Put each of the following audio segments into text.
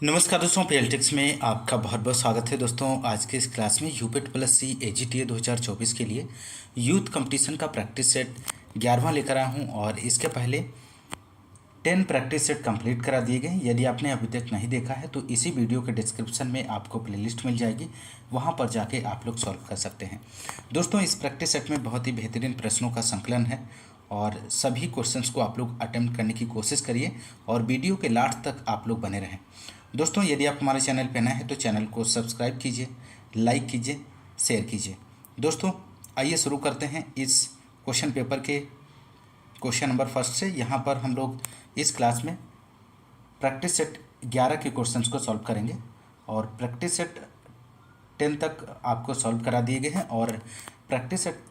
नमस्कार दोस्तों, पीएलटिक्स में आपका बहुत बहुत स्वागत है। दोस्तों आज के इस क्लास में यूपेट प्लस सी एजीटीए 2024 के लिए यूथ कंपटीशन का प्रैक्टिस सेट 11वां लेकर आया हूं और इसके पहले 10 प्रैक्टिस सेट कंप्लीट करा दिए गए। यदि आपने अभी तक नहीं देखा है तो इसी वीडियो के डिस्क्रिप्शन में आपको प्लेलिस्ट मिल जाएगी, वहां पर जाके आप लोग सॉल्व कर सकते हैं। दोस्तों इस प्रैक्टिस सेट में बहुत ही बेहतरीन प्रश्नों का संकलन है और सभी क्वेश्चंस को आप लोग अटेम्प्ट करने की कोशिश करिए और वीडियो के लास्ट तक आप लोग बने रहें। दोस्तों यदि आप हमारे चैनल पर नए हैं तो चैनल को सब्सक्राइब कीजिए, लाइक कीजिए, शेयर कीजिए। दोस्तों आइए शुरू करते हैं इस क्वेश्चन पेपर के क्वेश्चन नंबर फर्स्ट से। यहाँ पर हम लोग इस क्लास में प्रैक्टिस सेट 11 के क्वेश्चंस को सॉल्व करेंगे और प्रैक्टिस सेट 10 तक आपको सॉल्व करा दिए गए हैं और प्रैक्टिस सेट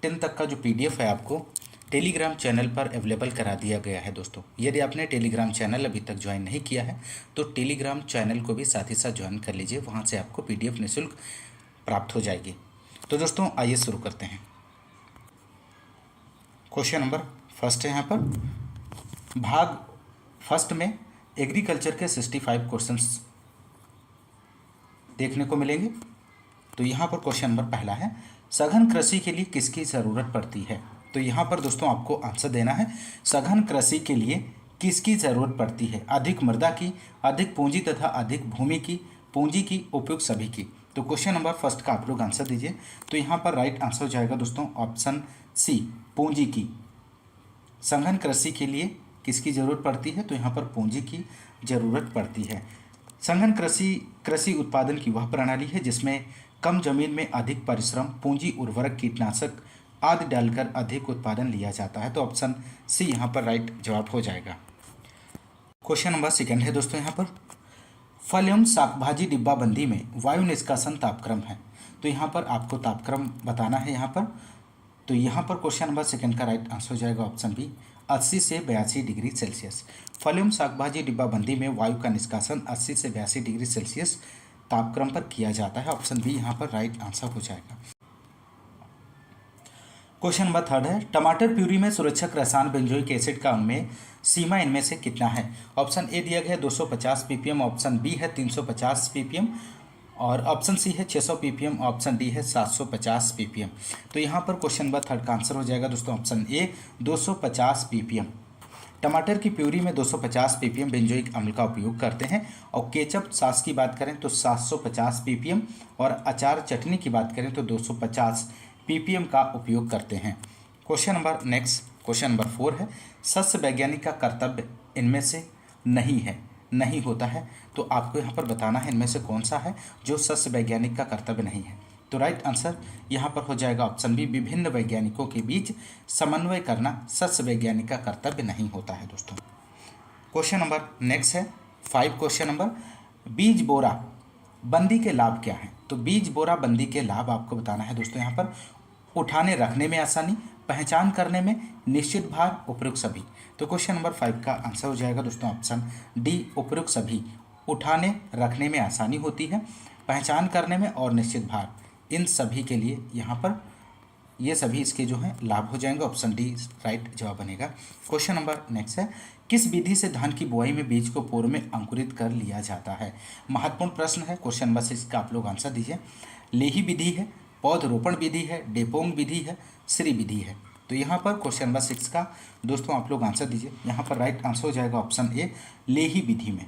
10 तक का जो पीडीएफ है आपको टेलीग्राम चैनल पर अवेलेबल करा दिया गया है। दोस्तों यदि आपने टेलीग्राम चैनल अभी तक ज्वाइन नहीं किया है तो टेलीग्राम चैनल को भी साथ ही साथ ज्वाइन कर लीजिए, वहाँ से आपको पीडीएफ निःशुल्क प्राप्त हो जाएगी। तो दोस्तों आइए शुरू करते हैं। क्वेश्चन नंबर फर्स्ट है यहाँ पर भाग फर्स्ट में एग्रीकल्चर के 65 क्वेश्चंस देखने को मिलेंगे। तो यहाँ पर क्वेश्चन नंबर पहला है, सघन कृषि के लिए किसकी ज़रूरत पड़ती है। तो यहाँ पर दोस्तों आपको आंसर देना है, सघन कृषि के लिए किसकी ज़रूरत पड़ती है। अधिक मृदा की, अधिक पूंजी तथा अधिक भूमि की, पूंजी की, उपयुक्त सभी की। तो क्वेश्चन नंबर फर्स्ट का आप लोग आंसर दीजिए। तो यहाँ पर राइट आंसर हो जाएगा दोस्तों ऑप्शन सी, पूंजी की। सघन कृषि के लिए किसकी ज़रूरत पड़ती है, तो यहाँ पर पूंजी की ज़रूरत पड़ती है। सघन कृषि उत्पादन की वह प्रणाली है जिसमें कम जमीन में अधिक परिश्रम, पूंजी, उर्वरक, कीटनाशक आदि डालकर अधिक उत्पादन लिया जाता है। तो ऑप्शन सी यहाँ पर राइट जवाब हो जाएगा। क्वेश्चन नंबर सेकंड है दोस्तों यहाँ पर, फल एवं शाकभाजी डिब्बाबंदी में वायु निष्कासन तापक्रम है। तो यहाँ पर आपको तापक्रम बताना है यहाँ पर। तो यहाँ पर क्वेश्चन नंबर सेकंड का राइट आंसर हो जाएगा ऑप्शन बी, 80 से 82 डिग्री सेल्सियस। फल एवं शाकभाजी डिब्बाबंदी में वायु का निष्कासन 80 से 82 डिग्री सेल्सियस तापक्रम पर किया जाता है। ऑप्शन बी यहाँ पर राइट आंसर हो जाएगा। क्वेश्चन नंबर थर्ड है, टमाटर प्यूरी में सुरक्षक रसायन बेंजोइक एसिड का उनमें सीमा इनमें से कितना है। ऑप्शन ए दिया गया है 250 ppm, ऑप्शन बी है 350 ppm और ऑप्शन सी है 600 ppm, ऑप्शन डी है 750 ppm। तो यहाँ पर क्वेश्चन नंबर थर्ड का आंसर हो जाएगा दोस्तों ऑप्शन ए, 250 ppm। टमाटर की प्यूरी में 250 ppm बेंजोइक अम्ल का उपयोग करते हैं और केचप सॉस की बात करें तो 750 ppm और अचार चटनी की बात करें तो 250 ppm का उपयोग करते हैं। Question number next question number 4 है, सस्य वैज्ञानिक का कर्तव्य इनमें से नहीं होता है। तो आपको यहाँ पर बताना है इनमें से कौन सा है जो सस्य वैज्ञानिक का कर्तव्य नहीं है। तो राइट आंसर यहाँ पर हो जाएगा ऑप्शन बी, विभिन्न वैज्ञानिकों के बीच समन्वय करना सस्य वैज्ञानिक का कर्तव्य नहीं होता है दोस्तों। क्वेश्चन नंबर नेक्स्ट है 5 क्वेश्चन नंबर, बीज बोरा बंदी के लाभ क्या है। तो बीज बोरा बंदी के लाभ आपको बताना है दोस्तों यहाँ पर, उठाने रखने में आसानी, पहचान करने में, निश्चित भार, उपयुक्त सभी। तो क्वेश्चन नंबर 5 का आंसर हो जाएगा दोस्तों ऑप्शन डी, उपयुक्त सभी। उठाने रखने में आसानी होती है, पहचान करने में और निश्चित भार, इन सभी के लिए यहाँ पर ये सभी इसके जो हैं लाभ हो जाएंगे। ऑप्शन डी राइट जवाब बनेगा। क्वेश्चन नंबर नेक्स्ट है, किस विधि से धान की बुआई में बीज को पूर्व में अंकुरित कर लिया जाता है। महत्वपूर्ण प्रश्न है। क्वेश्चन नंबर 6 का आप लोग आंसर दीजिए। लेही विधि है, पौधरोपण विधि है, डेपोंग विधि है, श्री विधि है। तो यहाँ पर क्वेश्चन नंबर 6 का दोस्तों आप लोग आंसर दीजिए। यहाँ पर राइट आंसर हो जाएगा ऑप्शन ए, लेही विधि में।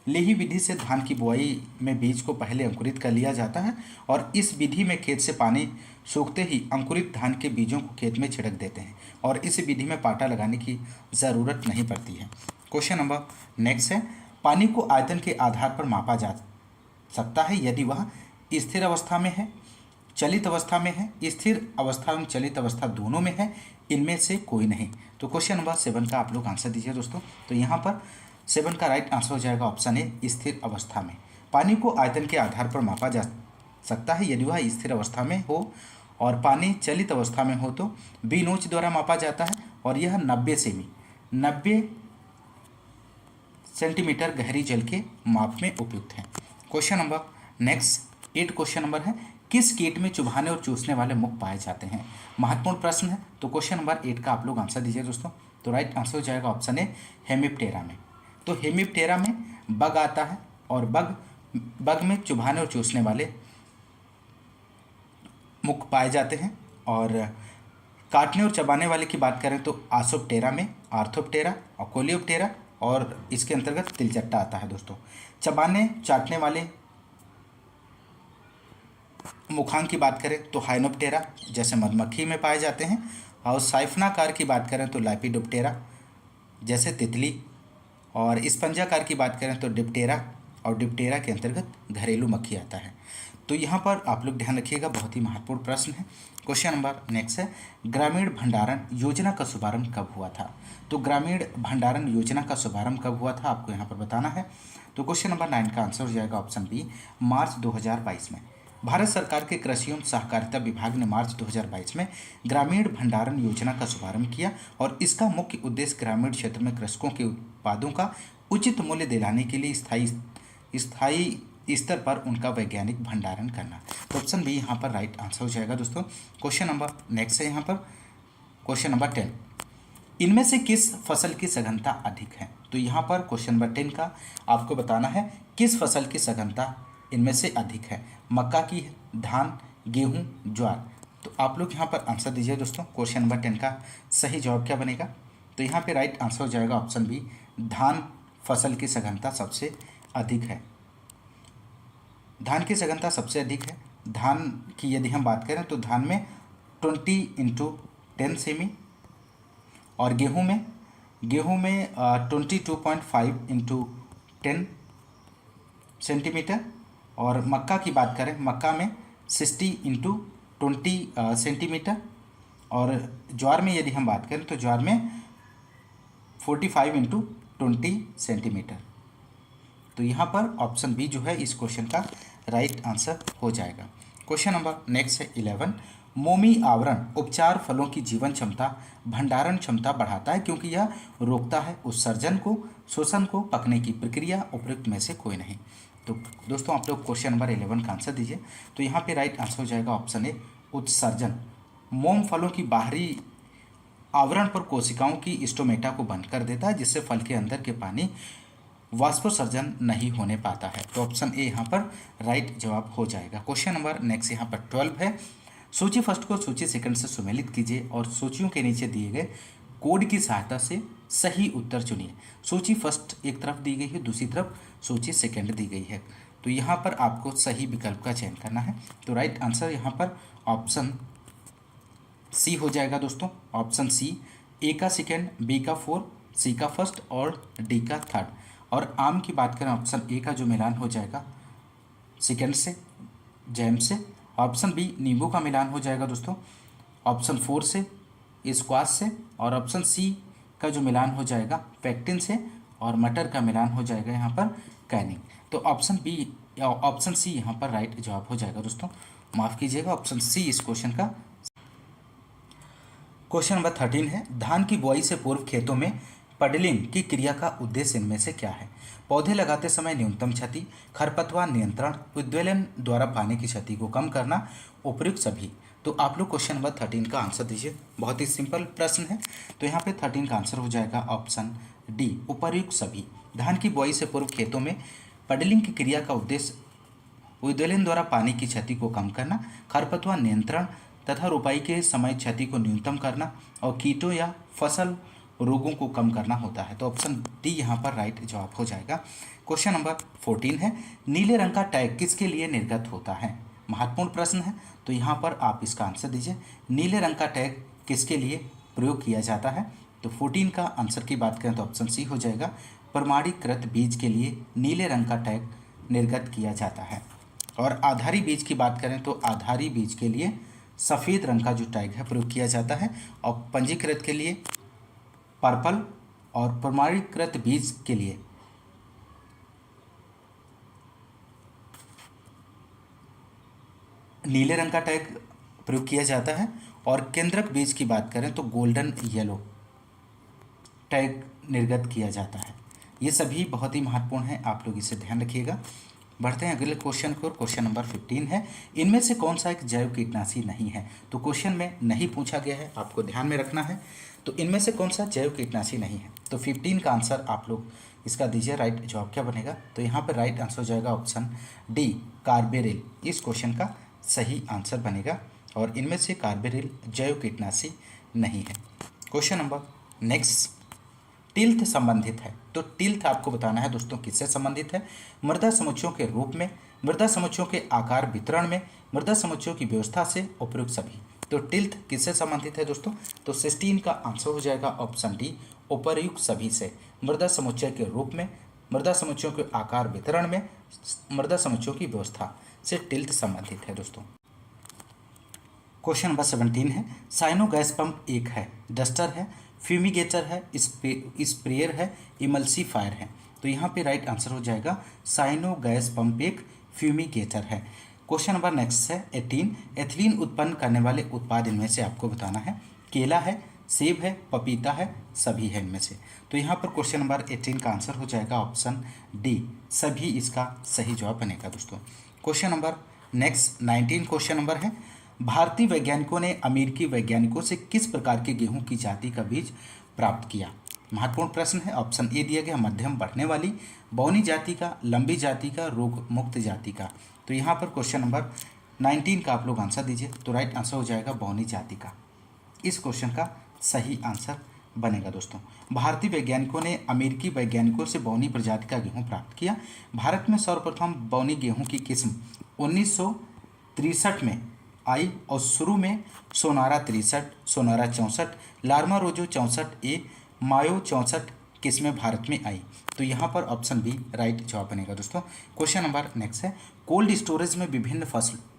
लेही विधि से धान की बुआई में बीज को पहले अंकुरित कर लिया जाता है और इस विधि में खेत से पानी सूखते ही अंकुरित धान के बीजों को खेत में छिड़क देते हैं और इस विधि में पाटा लगाने की ज़रूरत नहीं पड़ती है। क्वेश्चन नंबर नेक्स्ट है, पानी को आयतन के आधार पर मापा जा सकता है यदि वह स्थिर अवस्था में है, चलित अवस्था में है, स्थिर अवस्था एवं चलित अवस्था दोनों में है, इनमें से कोई नहीं। तो क्वेश्चन नंबर 7 का आप लोग आंसर दीजिए दोस्तों। तो यहाँ पर 7 का राइट आंसर हो जाएगा ऑप्शन ए, स्थिर अवस्था में। पानी को आयतन के आधार पर मापा जा सकता है यदि वह स्थिर अवस्था में हो और पानी चलित अवस्था में हो तो बी नोच द्वारा मापा जाता है और यह 90 सेंटीमीटर गहरी जल के माप में उपयुक्त है। Question number next 8 question number है, किस कीट में चुभाने और चूसने वाले मुख पाए जाते हैं। महत्वपूर्ण प्रश्न है। तो क्वेश्चन नंबर 8 का आप लोग आंसर दीजिए दोस्तों। तो राइट आंसर हो जाएगा ऑप्शन ए, हेमिप्टेरा में। तो हेमिप्टेरा में बग आता है, और बग बग में चुभाने और चूसने वाले मुख पाए जाते हैं। और काटने और चबाने वाले की बात करें तो आसोप्टेरा में आर्थोप्टेरा और कोलियोप्टेरा, और इसके अंतर्गत तिलचट्टा आता है दोस्तों। चबाने चाटने वाले मुखांग की बात करें तो हाइनोप्टेरा जैसे मधुमक्खी में पाए जाते हैं। और साइफनाकार की बात करें तो लाइपिडोप्टेरा जैसे तितली। और स्पंजाकार की बात करें तो डिप्टेरा, और डिप्टेरा के अंतर्गत घरेलू मक्खी आता है। तो यहाँ पर आप लोग ध्यान रखिएगा, बहुत ही महत्वपूर्ण प्रश्न है। क्वेश्चन नंबर नेक्स्ट है, ग्रामीण भंडारण योजना का शुभारंभ कब हुआ था? तो ग्रामीण भंडारण योजना का शुभारंभ कब हुआ था आपको यहाँ पर बताना है। तो क्वेश्चन नंबर 9 का आंसर हो जाएगा ऑप्शन बी, मार्च 2022 में। भारत सरकार के कृषि एवं सहकारिता विभाग ने मार्च 2022 में ग्रामीण भंडारण योजना का शुभारंभ किया, और इसका मुख्य उद्देश्य ग्रामीण क्षेत्र में कृषकों के उत्पादों का उचित मूल्य दिलाने के लिए स्थायी स्तर पर उनका वैज्ञानिक भंडारण करना। तो ऑप्शन बी यहाँ पर राइट आंसर हो जाएगा दोस्तों। क्वेश्चन नंबर नेक्स्ट है यहाँ पर क्वेश्चन नंबर 10, इनमें से किस फसल की सघनता अधिक है? तो यहाँ पर क्वेश्चन नंबर 10 का आपको बताना है किस फसल की सघनता इनमें से अधिक है। मक्का की, धान, गेहूं, ज्वार। तो आप लोग यहाँ पर आंसर दीजिए दोस्तों। क्वेश्चन नंबर 10 का सही जवाब क्या बनेगा? तो यहाँ पे राइट आंसर हो जाएगा ऑप्शन बी, धान फसल की सघनता सबसे अधिक है। धान की सघनता सबसे अधिक है। धान की यदि हम बात करें तो धान में 20 × 10 सेमी, और गेहूं में 22.5 × 10 सेंटीमीटर। और मक्का की बात करें, मक्का में 60 × 20 सेंटीमीटर। और ज्वार में यदि हम बात करें तो ज्वार में 45 × 20 सेंटीमीटर। तो यहाँ पर ऑप्शन बी जो है इस क्वेश्चन का राइट आंसर हो जाएगा। क्वेश्चन नंबर नेक्स्ट है 11, मोमी आवरण उपचार फलों की जीवन क्षमता, भंडारण क्षमता बढ़ाता है क्योंकि यह रोकता है उत्सर्जन को, शोषण को, पकने की प्रक्रिया, उपयुक्त में से कोई नहीं। तो दोस्तों आप लोग क्वेश्चन नंबर 11 का आंसर दीजिए। तो यहाँ पे राइट आंसर हो जाएगा ऑप्शन ए, उत्सर्जन। मोम फलों की बाहरी आवरण पर कोशिकाओं की स्टोमेटा को बंद कर देता है, जिससे फल के अंदर के पानी वाष्पोत्सर्जन नहीं होने पाता है। तो ऑप्शन ए यहाँ पर राइट जवाब हो जाएगा। क्वेश्चन नंबर नेक्स्ट यहाँ पर 12 है, सूची फर्स्ट को सूची सेकंड से सुमेलित कीजिए और सूचियों के नीचे दिए गए कोड की सहायता से सही उत्तर चुनिए। सूची फर्स्ट एक तरफ दी गई है, दूसरी तरफ सूची सेकंड दी गई है। तो यहाँ पर आपको सही विकल्प का चयन करना है। तो राइट आंसर यहाँ पर ऑप्शन सी हो जाएगा दोस्तों। ऑप्शन सी, ए का सेकेंड, बी का 4, सी का फर्स्ट और डी का थर्ड। और आम की बात करें ऑप्शन ए का जो मिलान हो जाएगा सेकेंड से, जैम से। ऑप्शन बी, नींबू का मिलान हो जाएगा दोस्तों ऑप्शन 4 से, स्क्वाश से। और ऑप्शन सी का जो मिलान हो जाएगा पेक्टिन से, और मटर का मिलान हो जाएगा यहाँ पर कैनिंग। तो ऑप्शन बी या ऑप्शन सी यहाँ पर राइट जवाब हो जाएगा दोस्तों। माफ़ कीजिएगा, ऑप्शन सी इस क्वेश्चन का। क्वेश्चन नंबर 13 है, धान की बुआई से पूर्व खेतों में पडलिंग की क्रिया का उद्देश्य इनमें से क्या है? पौधे लगाते समय न्यूनतम क्षति, खरपतवार नियंत्रण, उद्वेलन द्वारा पानी की क्षति को कम करना, उपयुक्त सभी। तो आप लोग क्वेश्चन नंबर 13 का आंसर दीजिए। बहुत ही सिंपल प्रश्न है। तो यहाँ पे 13 का आंसर हो जाएगा ऑप्शन डी, उपयुक्त सभी। धान की बुआई से पूर्व खेतों में पडलिंग की क्रिया का उद्देश्य उद्वेलन द्वारा पानी की क्षति को कम करना, खरपतवार नियंत्रण तथा रोपाई के समय क्षति को न्यूनतम करना, और कीटों या फसल रोगों को कम करना होता है। तो ऑप्शन डी यहाँ पर राइट जवाब हो जाएगा। क्वेश्चन नंबर 14 है, नीले रंग का टैग किसके लिए निर्गत होता है? महत्वपूर्ण प्रश्न है। तो यहाँ पर आप इसका आंसर दीजिए। नीले रंग का टैग किसके लिए प्रयोग किया जाता है? तो 14 का आंसर की बात करें तो ऑप्शन सी हो जाएगा, प्रमाणीकृत बीज के लिए नीले रंग का टैग निर्गत किया जाता है। और आधारी बीज की बात करें तो आधारी बीज के लिए सफ़ेद रंग का जो टैग है प्रयोग किया जाता है, और पंजीकृत के लिए पर्पल, और प्रमाणीकृत बीज के लिए नीले रंग का टैग प्रयोग किया जाता है। और केंद्रक बीज की बात करें तो गोल्डन येलो टैग निर्गत किया जाता है। ये सभी बहुत ही महत्वपूर्ण है, आप लोग इसे ध्यान रखिएगा। बढ़ते हैं अगले क्वेश्चन को। क्वेश्चन नंबर 15 है, इनमें से कौन सा एक जैव कीटनाशी नहीं है? तो क्वेश्चन में नहीं पूछा गया है, आपको ध्यान में रखना है। तो इनमें से कौन सा जैव कीटनाशी नहीं है? तो 15 का आंसर आप लोग इसका दीजिए राइट जवाब क्या बनेगा। तो यहाँ पर राइट आंसर हो जाएगा ऑप्शन डी कार्बेरिल, इस क्वेश्चन का सही आंसर बनेगा। और इनमें से कार्बेरिल जैव कीटनाशी नहीं है। क्वेश्चन नंबर नेक्स्ट, टिल्थ संबंधित है। तो टिल्थ आपको बताना है दोस्तों किससे संबंधित है। मृदा समुच्चयों के रूप में, मृदा समुच्चयों के आकार वितरण में, मृदा समुच्चयों की व्यवस्था से, उपयुक्त सभी। तो टिल्थ किससे संबंधित है दोस्तों। तो 16 का आंसर हो जाएगा ऑप्शन डी उपयुक्त सभी से। मृदा समुच्चय के रूप में, मृदा समुच्चयों के आकार वितरण में, मृदा समुच्चयों की व्यवस्था से टिल्थ संबंधित है दोस्तों। क्वेश्चन नंबर 17 है, साइनो गैस पंप एक है, डस्टर है, फ्यूमिगेटर है, स्प्रेयर है, इमल्सीफायर है। तो यहाँ पे राइट आंसर हो जाएगा साइनो गैस पंप एक फ्यूमिगेटर है। क्वेश्चन नंबर नेक्स्ट है 18, एथिलीन उत्पन्न करने वाले उत्पाद इनमें से आपको बताना है। केला है, सेब है, पपीता है, सभी है इनमें से। तो यहाँ पर क्वेश्चन नंबर 18 का आंसर हो जाएगा ऑप्शन डी सभी, इसका सही जवाब बनेगा दोस्तों। Question number next 19 question number है, भारतीय वैज्ञानिकों ने अमेरिकी वैज्ञानिकों से किस प्रकार के गेहूं की जाति का बीज प्राप्त किया। महत्वपूर्ण प्रश्न है। ऑप्शन ए दिया गया मध्यम बढ़ने वाली, बौनी जाति का, लंबी जाति का, रोग मुक्त जाति का। तो यहाँ पर क्वेश्चन नंबर 19 का आप लोग आंसर दीजिए। तो राइट आंसर हो जाएगा बौनी जाति का, इस क्वेश्चन का सही आंसर बनेगा दोस्तों। भारतीय वैज्ञानिकों ने अमेरिकी वैज्ञानिकों से बौनी प्रजाति का गेहूं प्राप्त किया। भारत में सर्वप्रथम बौनी गेहूं की किस्म 1963 में आई और शुरू में सोनारा 63, सोनारा 64, लार्मा रोजो 64A, मायो 64 किस्में भारत में आई। तो यहाँ पर ऑप्शन बी राइट जवाब बनेगा दोस्तों। क्वेश्चन नंबर नेक्स्ट है, कोल्ड स्टोरेज में विभिन्न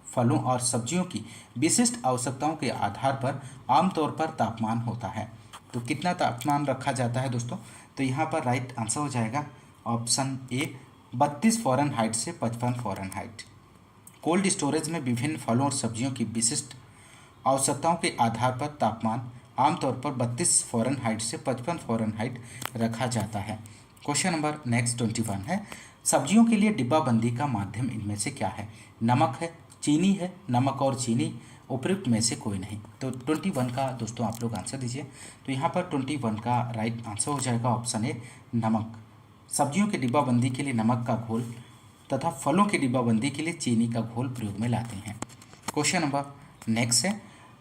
फलों और सब्जियों की विशिष्ट आवश्यकताओं के आधार पर आमतौर पर तापमान होता है। तो कितना तापमान रखा जाता है दोस्तों। तो यहाँ पर राइट आंसर हो जाएगा ऑप्शन ए 32 फ़ारेनहाइट से 55 फ़ारेनहाइट। कोल्ड स्टोरेज में विभिन्न फलों और सब्जियों की विशिष्ट आवश्यकताओं के आधार पर तापमान आमतौर पर 32 फ़ारेनहाइट से 55 फ़ारेनहाइट रखा जाता है। क्वेश्चन नंबर नेक्स्ट 21 है, सब्जियों के लिए डिब्बाबंदी का माध्यम इनमें से क्या है। नमक है, चीनी है, नमक और चीनी, उपयुक्त में से कोई नहीं। तो 21 का दोस्तों आप लोग आंसर दीजिए। तो यहाँ पर 21 का राइट आंसर हो जाएगा ऑप्शन ए नमक। सब्जियों की डिब्बाबंदी के लिए नमक का घोल तथा फलों की डिब्बाबंदी के लिए चीनी का घोल प्रयोग में लाते हैं। क्वेश्चन नंबर नेक्स्ट है,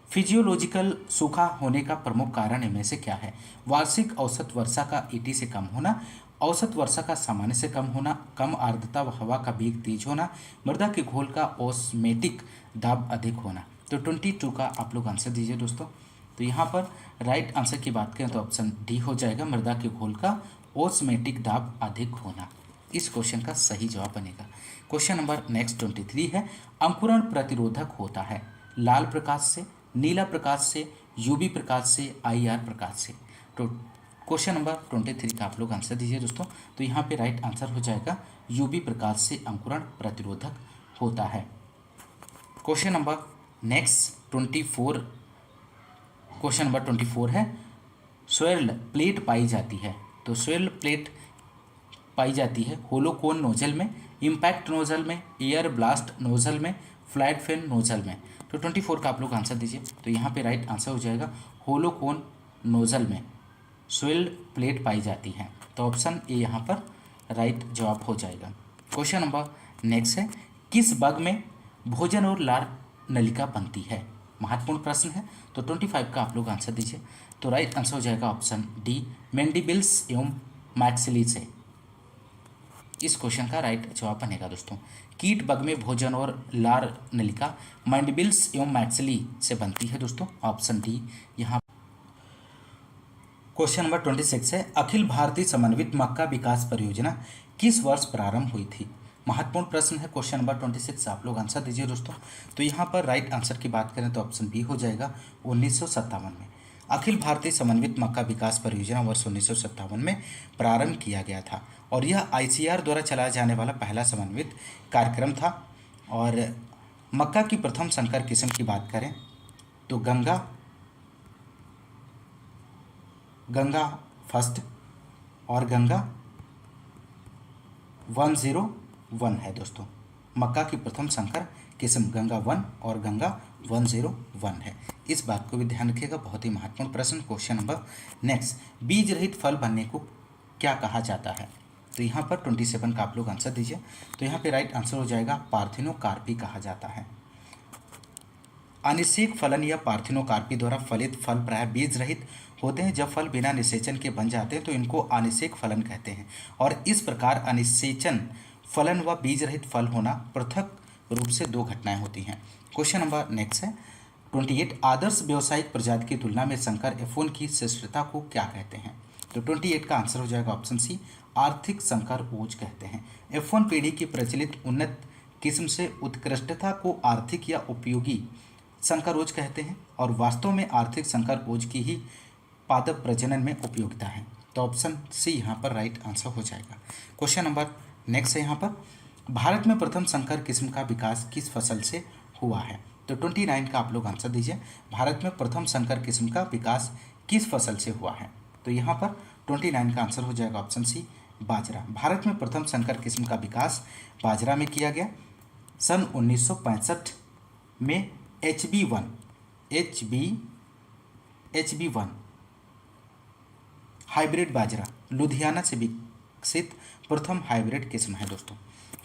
फिजियोलॉजिकल सूखा होने का प्रमुख कारण इनमें से क्या है। वार्षिक औसत वर्षा का 80 से कम होना, औसत वर्षा का सामान्य से कम होना, कम आर्द्रता व हवा का वेग तेज होना, मृदा के घोल का ऑस्मेटिक दाब अधिक होना। तो 22 का आप लोग आंसर दीजिए दोस्तों। तो यहाँ पर राइट आंसर की बात करें तो ऑप्शन डी हो जाएगा मृदा के घोल का ऑस्मेटिक दाब अधिक होना, इस क्वेश्चन का सही जवाब बनेगा। क्वेश्चन नंबर नेक्स्ट 23 है, अंकुरण प्रतिरोधक होता है लाल प्रकाश से, नीला प्रकाश से, यूवी प्रकाश से, IR प्रकाश से। तो क्वेश्चन नंबर 23 का आप लोग आंसर दीजिए दोस्तों। तो यहाँ पे राइट आंसर हो जाएगा यूवी प्रकाश से अंकुरण प्रतिरोधक होता है। Question number next 24, question number 24 है, स्वेल्ड प्लेट पाई जाती है। तो स्वेल्ड प्लेट पाई जाती है होलोकोन नोजल में, इम्पैक्ट नोजल में, एयर ब्लास्ट नोजल में, फ्लैट फैन नोजल में। तो 24 का आप लोग आंसर दीजिए। तो यहाँ पे राइट आंसर हो जाएगा होलोकोन नोजल में स्वेल्ड प्लेट पाई जाती है। तो ऑप्शन ए यहाँ पर राइट जवाब हो जाएगा। क्वेश्चन नंबर नेक्स्ट है, किस बग में भोजन और लार नलिका बनती है। महत्वपूर्ण प्रश्न है। तो 25 का आप लोग आंसर दीजिए। तो राइट आंसर हो जाएगा ऑप्शन डी मैंडिबिल्स एवं मैक्सिली से, इस क्वेश्चन का राइट जवाब बनेगा दोस्तों। कीट बग में भोजन और लार नलिका मैंडिबिल्स एवं मैक्सिली से बनती है दोस्तों, ऑप्शन डी यहाँ। क्वेश्चन नंबर 26 है, अखिल भारतीय समन्वित मक्का विकास परियोजना किस वर्ष प्रारंभ हुई थी। महत्वपूर्ण प्रश्न है। क्वेश्चन नंबर 26 आप लोग आंसर दीजिए दोस्तों। तो यहाँ पर राइट आंसर की बात करें तो ऑप्शन बी हो जाएगा 1957 में। अखिल भारतीय समन्वित मक्का विकास परियोजना वर्ष 1957 में प्रारंभ किया गया था और यह ICAR द्वारा चलाया जाने वाला पहला समन्वित कार्यक्रम था। और मक्का की प्रथम संकर किस्म की बात करें तो गंगा फर्स्ट और गंगा 101 है दोस्तों। मक्का की प्रथम संकर किस्म गंगा 1 और गंगा 101 है, इस बात को भी ध्यान रखिएगा, बहुत ही महत्वपूर्ण प्रश्न। क्वेश्चन नंबर नेक्स्ट, बीज रहित फल बनने को क्या कहा जाता है। तो यहाँ पर 27 का आप लोग आंसर दीजिए। तो यहाँ पे राइट आंसर हो जाएगा पार्थिनोकार्पी कहा जाता है। अनिषेक फलन या पार्थिनोकार्पी द्वारा फलित फल प्रायः बीज रहित होते हैं। जब फल बिना निषेचन के बन जाते हैं तो इनको अनिषेक फलन कहते हैं। और इस प्रकार अनिषेचन फलन व बीज रहित फल होना पृथक रूप से दो घटनाएं होती हैं। क्वेश्चन नंबर नेक्स्ट है 28। आदर्श व्यावसायिक प्रजाति की तुलना में संकर F1 की श्रेष्ठता को क्या कहते हैं? तो 28 का आंसर हो जाएगा ऑप्शन सी, आर्थिक संकर ओज कहते हैं। F1 पीढ़ी की प्रचलित उन्नत किस्म से उत्कृष्टता को आर्थिक या उपयोगी संकर ओज कहते हैं और वास्तव में आर्थिक संकर ओज की ही पादप प्रजनन में उपयोगिता है। तो ऑप्शन सी यहाँ पर राइट आंसर हो जाएगा। क्वेश्चन नंबर नेक्स्ट है यहाँ पर, भारत में प्रथम संकर किस्म का विकास किस फसल से हुआ है? तो 29 का आप लोग आंसर दीजिए। भारत में प्रथम संकर किस्म का विकास किस फसल से हुआ है? तो यहाँ पर 29 का आंसर हो जाएगा ऑप्शन सी, बाजरा। भारत में प्रथम संकर किस्म का विकास बाजरा में किया गया। सन 1965 में HB1 हाइब्रिड बाजरा लुधियाना से विकसित प्रथम हाइब्रिड किस्म है दोस्तों।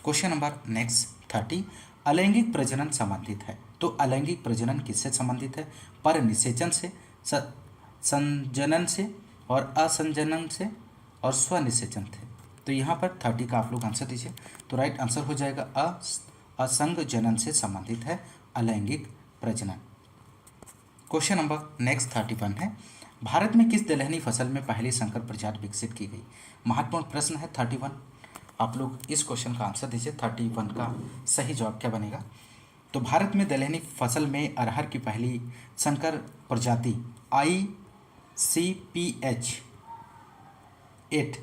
Question number next 30। अलैंगिक प्रजनन संबंधित है। तो अलैंगिक प्रजनन किससे संबंधित है? पर निषेचन से, संजनन से और असंजनन से और स्वनिषेचन से। तो यहाँ पर 30 का आप लोग आंसर दीजिए। तो राइट आंसर हो जाएगा असंजनन से संबंधित है अलैंगिक प्रजनन। क्वेश्चन नंबर नेक्स्ट 31 है, भारत में किस दलहनी फसल में पहली संकर प्रजाति विकसित की गई? महत्वपूर्ण प्रश्न है 31। आप लोग इस क्वेश्चन का आंसर दीजिए। 31 का सही जवाब क्या बनेगा? तो भारत में दलहनी फसल में अरहर की पहली संकर प्रजाति ICPH 8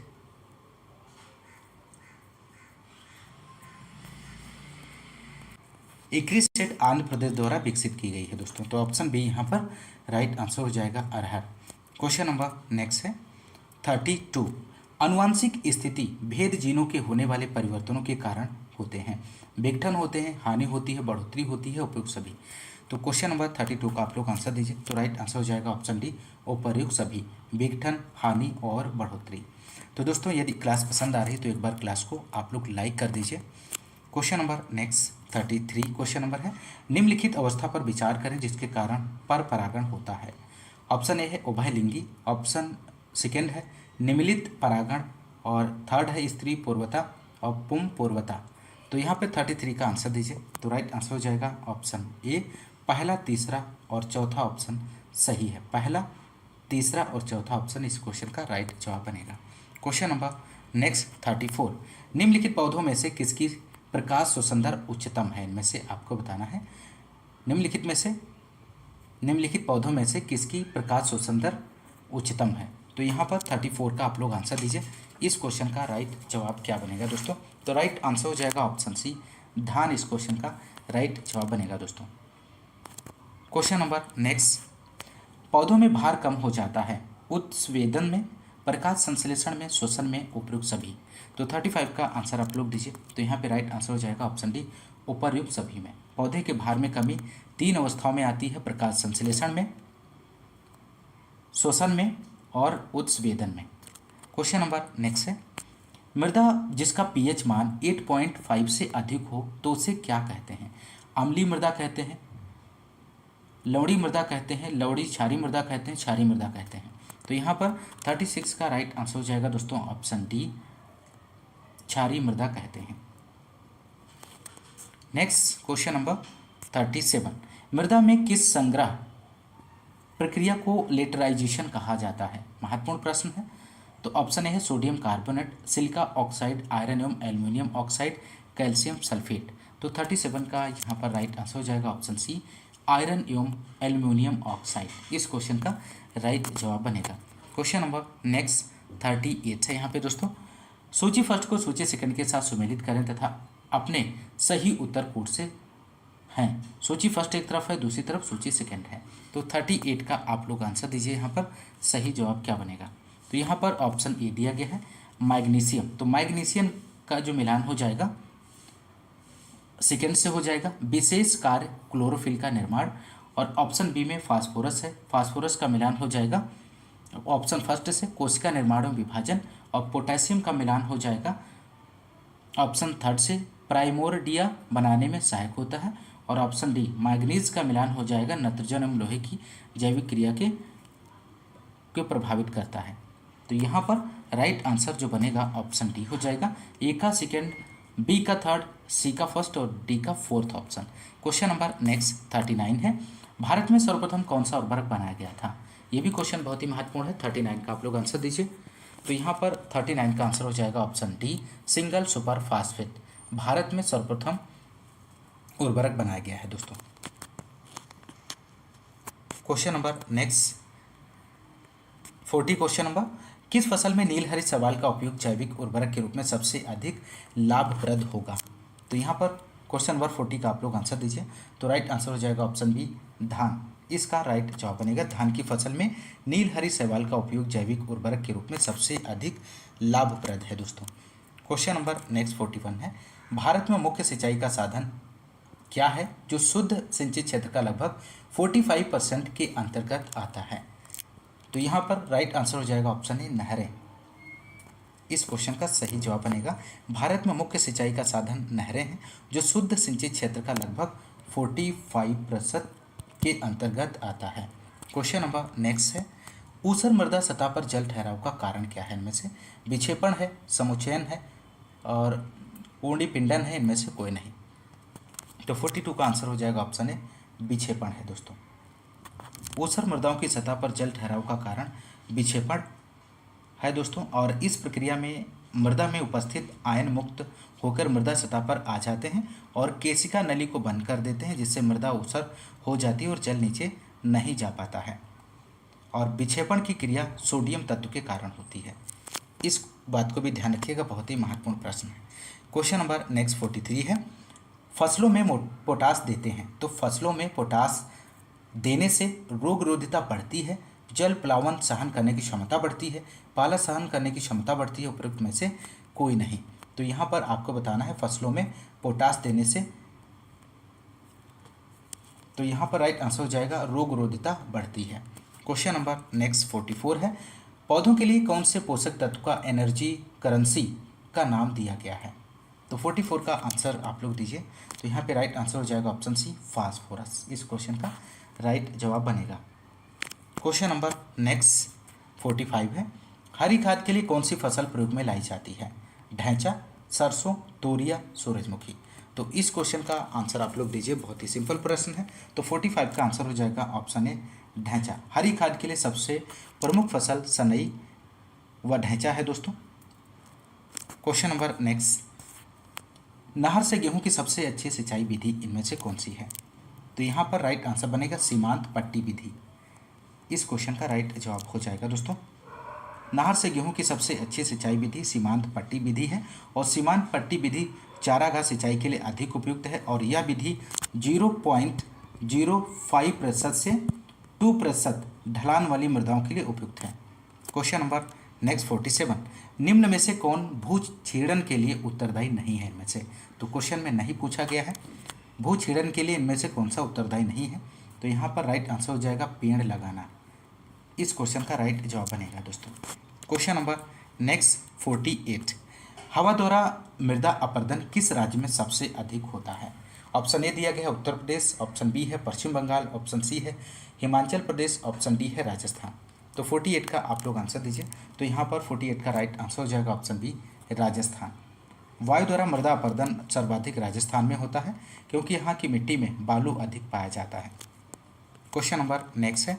एकरी सेट आंध्र प्रदेश द्वारा विकसित की गई है दोस्तों। तो ऑप्शन बी यहाँ पर राइट आंसर हो जाएगा अरहर। क्वेश्चन नंबर नेक्स्ट है 32। आनुवांशिक स्थिति भेद जीनों के होने वाले परिवर्तनों के कारण होते हैं। विघटन होते हैं, हानि होती है, बढ़ोतरी होती है, उपयुक्त सभी। तो क्वेश्चन नंबर 32 का आप लोग आंसर दीजिए। तो राइट आंसर हो जाएगा ऑप्शन डी, उपयुक्त सभी, विघटन, हानि और बढ़ोतरी। तो दोस्तों यदि क्लास पसंद आ रही है तो एक बार क्लास को आप लोग लाइक कर दीजिए। Question number next 33 question number है, निम्नलिखित अवस्था पर विचार करें जिसके कारण पर परागण होता है। ऑप्शन ए है उभयलिंगी, ऑप्शन सेकेंड है निमिलित परागण और थर्ड है स्त्री पूर्वता और पुम पूर्वता। तो यहाँ पे 33 का आंसर दीजिए। तो राइट आंसर हो जाएगा ऑप्शन ए, पहला, तीसरा और चौथा ऑप्शन सही है। पहला, तीसरा और चौथा ऑप्शन इस क्वेश्चन का राइट जवाब बनेगा। Question number next 34। निम्नलिखित पौधों में से किसकी प्रकाश शोषण दर उच्चतम है? इनमें से आपको बताना है। निम्नलिखित पौधों में से किसकी प्रकाश शोषण दर उच्चतम है? तो यहाँ पर 34 का आप लोग आंसर दीजिए। इस क्वेश्चन का राइट जवाब क्या बनेगा दोस्तों? तो राइट आंसर हो जाएगा ऑप्शन सी, धान इस क्वेश्चन का राइट जवाब बनेगा दोस्तों। क्वेश्चन नंबर नेक्स्ट, पौधों में भार कम हो जाता है उत्स्वेदन में, प्रकाश संश्लेषण में, शोषण में, उपयुक्त सभी। तो 35 का आंसर आप लोग दीजिए। तो यहाँ पे राइट आंसर हो जाएगा ऑप्शन डी, उपयुक्त सभी में। पौधे के भार में कमी 3 अवस्थाओं में आती है, प्रकाश संश्लेषण में, शोषण में और उत्स्वेदन में। क्वेश्चन नंबर नेक्स्ट है, मृदा जिसका पीएच मान 8.5 से अधिक हो तो उसे क्या कहते हैं? अम्लीय मृदा कहते हैं, लवणी मृदा कहते हैं, लवणी क्षारीय मृदा कहते हैं, क्षारीय मृदा कहते हैं। तो यहाँ पर 36 का राइट आंसर हो जाएगा दोस्तों ऑप्शन डी, क्षारीय मृदा कहते हैं। Next question number 37। मृदा में किस संग्रह प्रक्रिया को लेटराइजेशन कहा जाता है? महत्वपूर्ण प्रश्न है। तो ऑप्शन ए है sodium carbonate, silica oxide, iron एवं एल्यूमिनियम ऑक्साइड, कैल्शियम सल्फेट। तो 37 का यहाँ पर राइट आंसर हो जाएगा ऑप्शन सी, आयरन एवं एल्यूमिनियम ऑक्साइड इस क्वेश्चन का राइट जवाब बनेगा। क्वेश्चन नंबर नेक्स्ट 38 है यहाँ पे दोस्तों, सूची फर्स्ट को सूची सेकंड के साथ सुमेलित करें तथा अपने सही उत्तर कोड से हैं। सूची फर्स्ट एक तरफ है, दूसरी तरफ सूची सेकंड है। तो 38 का आप लोग आंसर दीजिए। यहाँ पर सही जवाब क्या बनेगा? तो यहाँ पर ऑप्शन ए दिया गया है मैग्नीशियम। तो मैग्नीशियम का जो मिलान हो जाएगा सेकेंड से हो जाएगा, विशेष कार्य क्लोरोफिल का निर्माण। और ऑप्शन बी में फास्फोरस है, फास्फोरस का मिलान हो जाएगा ऑप्शन फर्स्ट से, कोशिका निर्माण एवं विभाजन। और पोटेशियम का मिलान हो जाएगा ऑप्शन थर्ड से प्राइमोर्डिया बनाने में सहायक होता है। और ऑप्शन डी मैग्नीज का मिलान हो जाएगा नाइट्रोजन एवं लोहे की जैविक क्रिया के प्रभावित करता है। तो यहाँ पर राइट आंसर जो बनेगा ऑप्शन डी हो जाएगा। ए का सेकेंड, बी का थर्ड, सी का फर्स्ट और डी का fourth option. Question number next 39 है, भारत में सर्वप्रथम कौन सा उर्वरक बनाया गया था? ये भी क्वेश्चन बहुत ही महत्वपूर्ण है। 39 का आप लोग आंसर दीजिए। तो यहाँ पर 39 का आंसर हो जाएगा option D single super phosphate. Bharat में सर्वप्रथम उर्वरक बनाया गया है दोस्तों। Question number next 40 question number, किस फसल में नीलहरी शैवाल का उपयोग जैविक उर्वरक के रूप में सबसे अधिक लाभप्रद होगा? तो यहाँ पर क्वेश्चन नंबर 40 का आप लोग आंसर दीजिए। तो राइट आंसर हो जाएगा ऑप्शन बी धान। इसका राइट जवाब बनेगा धान की फसल में नीलहरी शैवाल का उपयोग जैविक उर्वरक के रूप में सबसे अधिक लाभप्रद है दोस्तों। क्वेश्चन नंबर नेक्स्ट 41 है, भारत में मुख्य सिंचाई का साधन क्या है जो शुद्ध सिंचित क्षेत्र का लगभग 45% के अंतर्गत आता है? तो यहाँ पर राइट आंसर हो जाएगा ऑप्शन ए नहरें। इस क्वेश्चन का सही जवाब बनेगा भारत में मुख्य सिंचाई का साधन नहरें हैं जो शुद्ध सिंचित क्षेत्र का लगभग 45% के अंतर्गत आता है। क्वेश्चन नंबर नेक्स्ट है, ऊसर मृदा सतह पर जल ठहराव का कारण क्या है? इनमें से विक्षेपण है, समुच्चयन है और पूर्णिपिंडन है, इनमें से कोई नहीं। तो 42 का आंसर हो जाएगा ऑप्शन ए विक्षेपण है दोस्तों। ऊसर मृदाओं की सतह पर जल ठहराव का कारण विक्षेपण है दोस्तों, और इस प्रक्रिया में मृदा में उपस्थित आयन मुक्त होकर मृदा सतह पर आ जाते हैं और केशिका नली को बंद कर देते हैं, जिससे मृदा ऊसर हो जाती है और जल नीचे नहीं जा पाता है। और विक्षेपण की क्रिया सोडियम तत्व के कारण होती है। इस बात को भी ध्यान रखिएगा, बहुत ही महत्वपूर्ण प्रश्न है। क्वेश्चन नंबर नेक्स्ट 43 है, फसलों में पोटास देते हैं तो फसलों में पोटास देने से रोगरोधिता बढ़ती है, जल प्लावन सहन करने की क्षमता बढ़ती है, पाला सहन करने की क्षमता बढ़ती है, उपरोक्त में से कोई नहीं। तो यहाँ पर आपको बताना है फसलों में पोटास देने से, तो यहाँ पर राइट आंसर हो जाएगा रोगरोधिता बढ़ती है। क्वेश्चन नंबर नेक्स्ट 44 है, पौधों के लिए कौन से पोषक तत्व का एनर्जी करेंसी का नाम दिया गया है? तो 44 का आंसर आप लोग दीजिए। तो यहाँ पे राइट आंसर हो जाएगा ऑप्शन सी फास्फोरस। इस क्वेश्चन का राइट जवाब बनेगा। क्वेश्चन नंबर नेक्स्ट 45 है, हरी खाद के लिए कौन सी फसल प्रयोग में लाई जाती है? ढैंचा, सरसों, तोरिया, सूरजमुखी। तो इस क्वेश्चन का आंसर आप लोग दीजिए, बहुत ही सिंपल प्रश्न है। तो 45 का आंसर हो जाएगा ऑप्शन ए ढैंचा। हरी खाद के लिए सबसे प्रमुख फसल सनई व ढैंचा है दोस्तों। क्वेश्चन नंबर नेक्स्ट, नहर से गेहूं की सबसे अच्छी सिंचाई विधि इनमें से कौन सी है? तो यहाँ पर राइट आंसर बनेगा सीमांत पट्टी विधि। इस क्वेश्चन का राइट जवाब हो जाएगा दोस्तों, नहर से गेहूं की सबसे अच्छी सिंचाई विधि सीमांत पट्टी विधि है। और सीमांत पट्टी विधि चारागाह सिंचाई के लिए अधिक उपयुक्त है और यह विधि 0.05% से 2% ढलान वाली मृदाओं के लिए उपयुक्त है। क्वेश्चन नंबर नेक्स्ट 47, निम्न में से कौन भू क्षीणन के लिए उत्तरदायी नहीं है? इनमें से तो क्वेश्चन में नहीं पूछा गया है भू क्षीणन के लिए इनमें से कौन सा उत्तरदायी नहीं है। तो यहाँ पर राइट आंसर हो जाएगा पेड़ लगाना। इस क्वेश्चन का राइट जवाब बनेगा दोस्तों। क्वेश्चन नंबर नेक्स्ट 48, हवा द्वारा मृदा अपरदन किस राज्य में सबसे अधिक होता है? ऑप्शन ए दिया गया है उत्तर प्रदेश, ऑप्शन बी है पश्चिम बंगाल, ऑप्शन सी है हिमाचल प्रदेश, ऑप्शन डी है राजस्थान। तो 48 का आप लोग आंसर दीजिए। तो यहाँ पर 48 का राइट आंसर हो जाएगा ऑप्शन बी राजस्थान। वायु द्वारा मृदा अपरदन सर्वाधिक राजस्थान में होता है क्योंकि यहाँ की मिट्टी में बालू अधिक पाया जाता है। क्वेश्चन नंबर नेक्स्ट है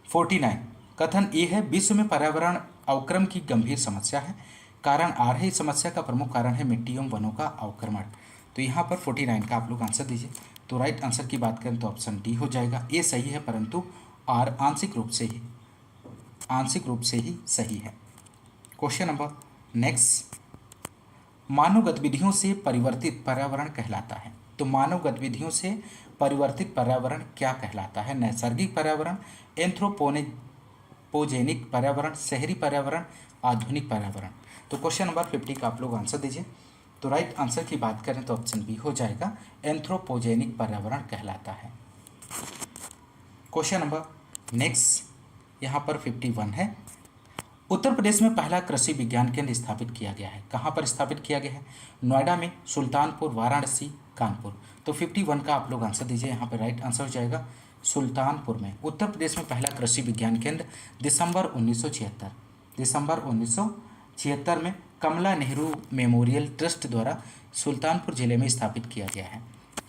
49, कथन ए है विश्व में पर्यावरण अवक्रम की गंभीर समस्या है, कारण आ रही समस्या का प्रमुख कारण है मिट्टी एवं वनों का अवक्रमण। तो यहाँ पर 49 का आप लोग आंसर दीजिए। तो राइट आंसर की बात करें तो ऑप्शन डी हो जाएगा। ए सही है परंतु आर आंशिक रूप से ही सही है। क्वेश्चन नंबर नेक्स्ट, मानव गतिविधियों से परिवर्तित पर्यावरण कहलाता है। तो मानव गतिविधियों से परिवर्तित पर्यावरण क्या कहलाता है? नैसर्गिक पर्यावरण, एंथ्रोपोजेनिक पर्यावरण, शहरी पर्यावरण, आधुनिक पर्यावरण। तो क्वेश्चन नंबर 50 का आप लोग आंसर दीजिए। तो राइट आंसर की बात करें तो ऑप्शन बी हो जाएगा, एंथ्रोपोजेनिक पर्यावरण कहलाता है। क्वेश्चन नंबर नेक्स्ट यहाँ पर 51 है, उत्तर प्रदेश में पहला कृषि विज्ञान केंद्र स्थापित किया गया है। कहाँ पर स्थापित किया गया है? नोएडा में, सुल्तानपुर, वाराणसी, कानपुर। तो 51 का आप लोग आंसर दीजिए। यहाँ पर राइट आंसर हो जाएगा सुल्तानपुर में। उत्तर प्रदेश में पहला कृषि विज्ञान केंद्र दिसंबर 1976 में कमला नेहरू मेमोरियल ट्रस्ट द्वारा सुल्तानपुर जिले में स्थापित किया गया है।